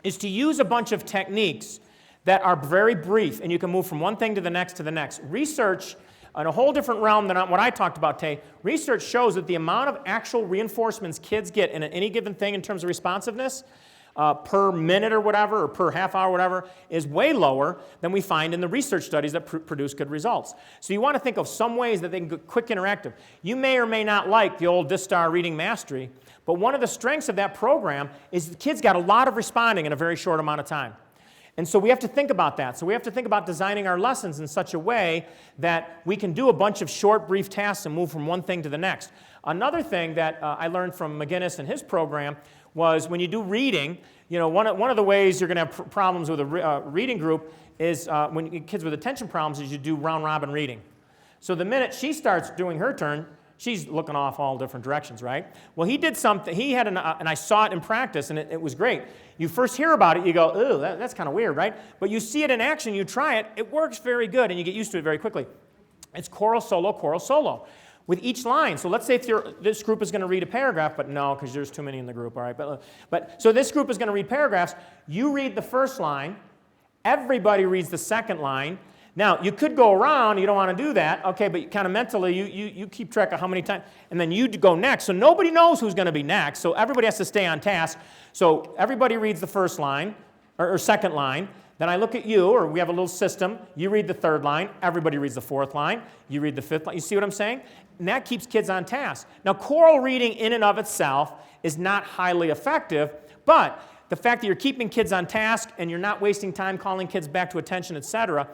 is to use a bunch of techniques that are very brief, and you can move from one thing to the next to the next. Research, in a whole different realm than what I talked about today, research shows that the amount of actual reinforcements kids get in any given thing in terms of responsiveness per minute or whatever, or per half hour, whatever, is way lower than we find in the research studies that produce good results. So you want to think of some ways that they can get quick interactive. You may or may not like the old DISTAR reading mastery, but one of the strengths of that program is the kids got a lot of responding in a very short amount of time. And so we have to think about that. So we have to think about designing our lessons in such a way that we can do a bunch of short, brief tasks and move from one thing to the next. Another thing that I learned from McGinnis and his program was when you do reading, you know, one of the ways you're going to have problems with a reading group is when kids with attention problems is you do round-robin reading. So the minute she starts doing her turn, she's looking off all different directions, right? Well, he did something, he had, and I saw it in practice, and it was great. You first hear about it, you go, ooh, that's kind of weird, right? But you see it in action, you try it, it works very good, and you get used to it very quickly. It's choral, solo, with each line. So let's say if this group is going to read a paragraph, but no, because there's too many in the group, all right? But so this group is going to read paragraphs. You read the first line. Everybody reads the second line. Now, you could go around. You don't want to do that, okay? But kind of mentally, you keep track of how many times, and then you go next. So nobody knows who's going to be next. So everybody has to stay on task. So everybody reads the first line or second line. Then I look at you, or we have a little system. You read the third line. Everybody reads the fourth line. You read the fifth line. You see what I'm saying? And that keeps kids on task. Now, choral reading in and of itself is not highly effective, but the fact that you're keeping kids on task and you're not wasting time calling kids back to attention, et cetera,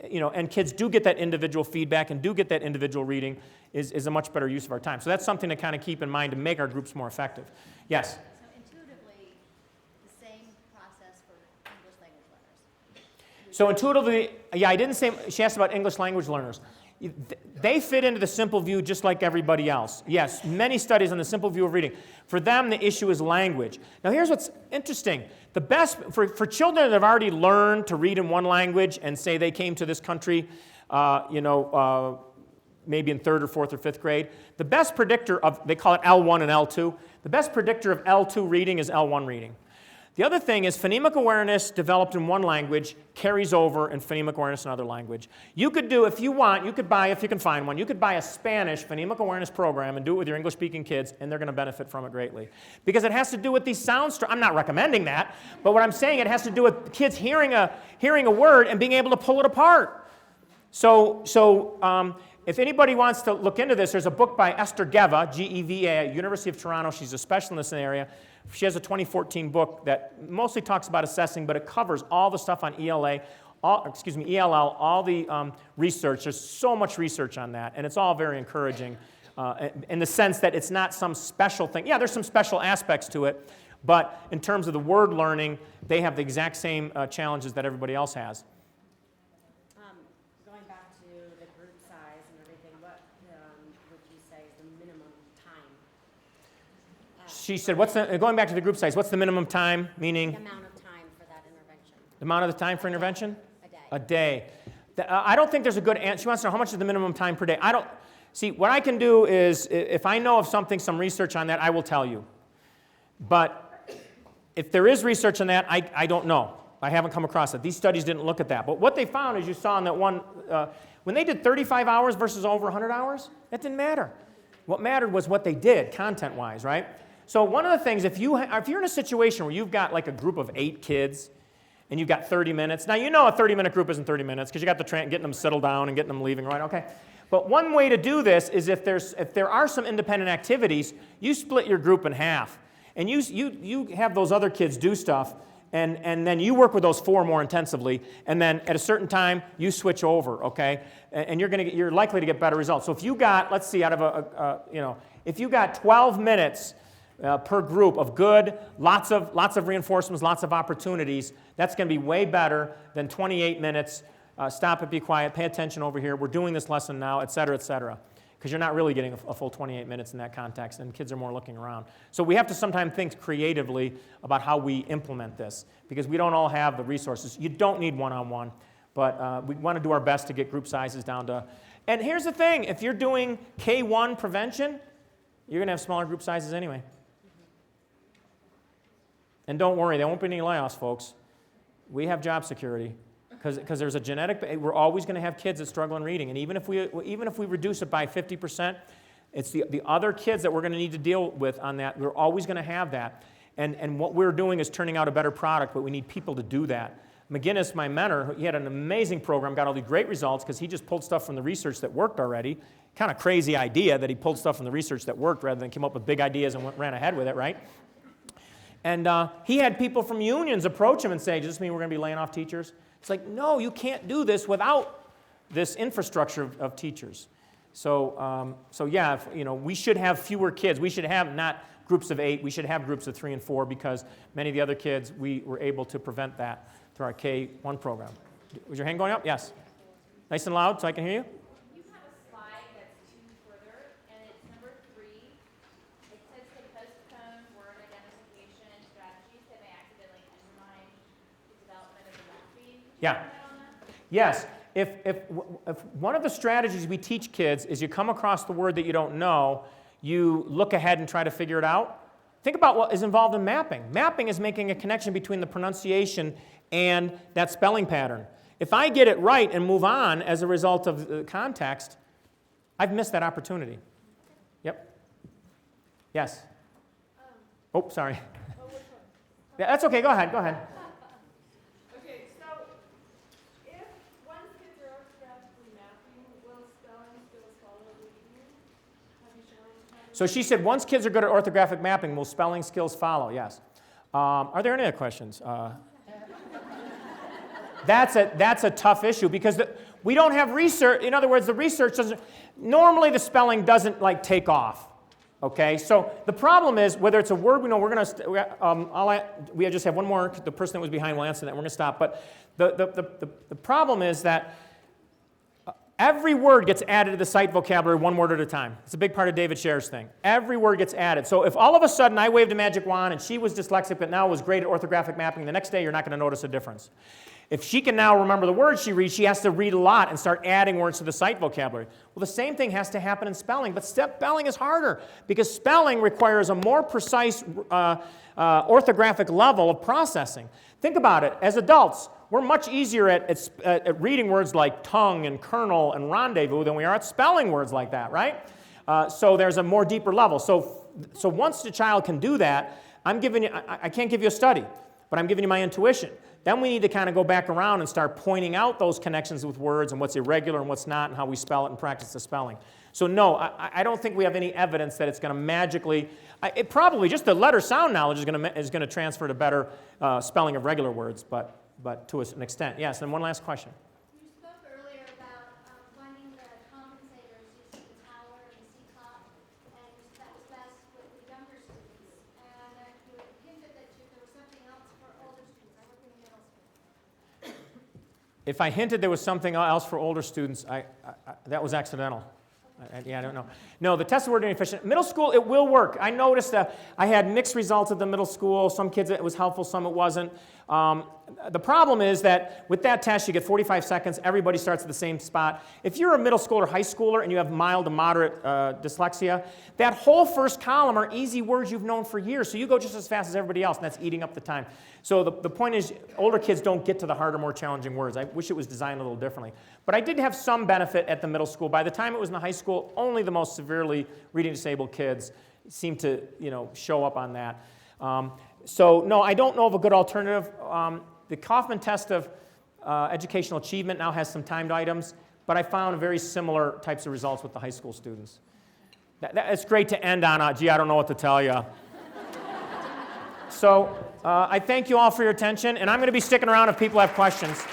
you know, and kids do get that individual feedback and do get that individual reading is a much better use of our time. So that's something to kind of keep in mind to make our groups more effective. Yes? So intuitively, yeah, I didn't say, she asked about English language learners. They fit into the simple view just like everybody else. Yes, many studies on the simple view of reading. For them, the issue is language. Now here's what's interesting. The best, for children that have already learned to read in one language and say they came to this country, maybe in 3rd or 4th or 5th grade, the best predictor of, they call it L1 and L2, the best predictor of L2 reading is L1 reading. The other thing is phonemic awareness developed in one language carries over in phonemic awareness in another language. You could do, if you want, you could buy, if you can find one, you could buy a Spanish phonemic awareness program and do it with your English-speaking kids, and they're going to benefit from it greatly. Because it has to do with these sound I'm not recommending that, but what I'm saying, it has to do with kids hearing a word and being able to pull it apart. So if anybody wants to look into this, there's a book by Esther Geva, G-E-V-A, University of Toronto. She's a specialist in the area. She has a 2014 book that mostly talks about assessing, but it covers all the stuff on ELL, all the research. There's so much research on that, and it's all very encouraging in the sense that it's not some special thing. Yeah, there's some special aspects to it, but in terms of the word learning, they have the exact same challenges that everybody else has. Going back to the group size and everything, what would you say is the minimum time? She said, going back to the group size, what's the minimum time, meaning? The amount of time for that intervention. The amount of the time for intervention? A day. A day. I don't think there's a good answer. She wants to know how much is the minimum time per day. See, what I can do is, if I know of something, some research on that, I will tell you. But if there is research on that, I don't know. I haven't come across it. These studies didn't look at that. But what they found, as you saw in that one, when they did 35 hours versus over 100 hours, that didn't matter. What mattered was what they did, content-wise, right? So one of the things, if you're in a situation where you've got like a group of 8 kids, and you've got 30 minutes. Now, you know a 30-minute group isn't 30 minutes because you got getting them settled down and getting them leaving, right? Okay. But one way to do this is if there are some independent activities, you split your group in half. And you have those other kids do stuff, and then you work with those 4 more intensively, and then at a certain time, you switch over, okay? And you're likely to get better results. So if you got, let's see, out of if you got 12 minutes per group of good, lots of reinforcements, lots of opportunities, that's going to be way better than 28 minutes, stop it, be quiet, pay attention over here, we're doing this lesson now, et cetera, because you're not really getting a full 28 minutes in that context, and kids are more looking around. So we have to sometimes think creatively about how we implement this, because we don't all have the resources. You don't need one-on-one, but we want to do our best to get group sizes down to, and here's the thing, if you're doing K1 prevention, you're going to have smaller group sizes anyway. And don't worry, there won't be any layoffs, folks. We have job security. Because there's a genetic, we're always going to have kids that struggle in reading. And even if we reduce it by 50%, it's the other kids that we're going to need to deal with on that. We're always going to have that. And what we're doing is turning out a better product, but we need people to do that. McGinnis, my mentor, he had an amazing program, got all these great results because he just pulled stuff from the research that worked already. Kind of crazy idea that he pulled stuff from the research that worked rather than came up with big ideas and ran ahead with it, right? And he had people from unions approach him and say, does this mean we're going to be laying off teachers? It's like, no, you can't do this without this infrastructure of teachers. So yeah, we should have fewer kids. We should have not groups of 8. We should have groups of 3 and 4 because many of the other kids, we were able to prevent that through our K1 program. Was your hand going up? Yes. Nice and loud so I can hear you. You have a slide that's 2 further, and it's number 3. It says to postpone word identification strategies that may accidentally undermine the development of the math read. Yeah. Yes. If one of the strategies we teach kids is you come across the word that you don't know, you look ahead and try to figure it out. Think about what is involved in mapping. Mapping is making a connection between the pronunciation and that spelling pattern. If I get it right and move on as a result of the context, I've missed that opportunity. Yep. Yes. Oh, sorry. Yeah, that's okay. Go ahead. Okay, so if once kids are orthographically mapping, will spelling skills follow reading? Have you shown? So she said once kids are good at orthographic mapping, will spelling skills follow? Yes. Are there any other questions? That's a tough issue because we don't have research. In other words, the research doesn't, normally the spelling doesn't like take off. Okay, so the problem is whether it's a word we know, we just have one more, the person that was behind will answer that, we're going to stop. But the problem is that every word gets added to the sight vocabulary one word at a time. It's a big part of David Scher's thing. Every word gets added. So if all of a sudden I waved a magic wand and she was dyslexic but now was great at orthographic mapping, the next day you're not going to notice a difference. If she can now remember the words she reads, she has to read a lot and start adding words to the sight vocabulary. Well, the same thing has to happen in spelling, but spelling is harder because spelling requires a more precise orthographic level of processing. Think about it. As adults, we're much easier at reading words like tongue and kernel and rendezvous than we are at spelling words like that, right? So there's a more deeper level. So once the child can do that, I can't give you a study, but I'm giving you my intuition. Then we need to kind of go back around and start pointing out those connections with words and what's irregular and what's not and how we spell it and practice the spelling. So no, I don't think we have any evidence that it's going to magically, probably just the letter sound knowledge is going to transfer to better spelling of regular words, but to an extent. Yes, and one last question. You spoke earlier about finding the compensators using the tower and the C-cop, and that was best with the younger students. And you hinted that there was something else for older students. I work in middle school. If I hinted there was something else for older students, that was accidental. I don't know. No, the test of word efficient. Middle school, it will work. I noticed that I had mixed results at the middle school. Some kids it was helpful, some it wasn't. The problem is that with that test, you get 45 seconds. Everybody starts at the same spot. If you're a middle schooler, high schooler, and you have mild to moderate dyslexia, that whole first column are easy words you've known for years. So you go just as fast as everybody else, and that's eating up the time. So the point is, older kids don't get to the harder, more challenging words. I wish it was designed a little differently. But I did have some benefit at the middle school. By the time it was in the high school, only the most severely reading disabled kids seemed to show up on that. So no, I don't know of a good alternative. The Kaufman test of educational achievement now has some timed items, but I found very similar types of results with the high school students. It's great to end on, gee, I don't know what to tell you. So I thank you all for your attention, and I'm going to be sticking around if people have questions.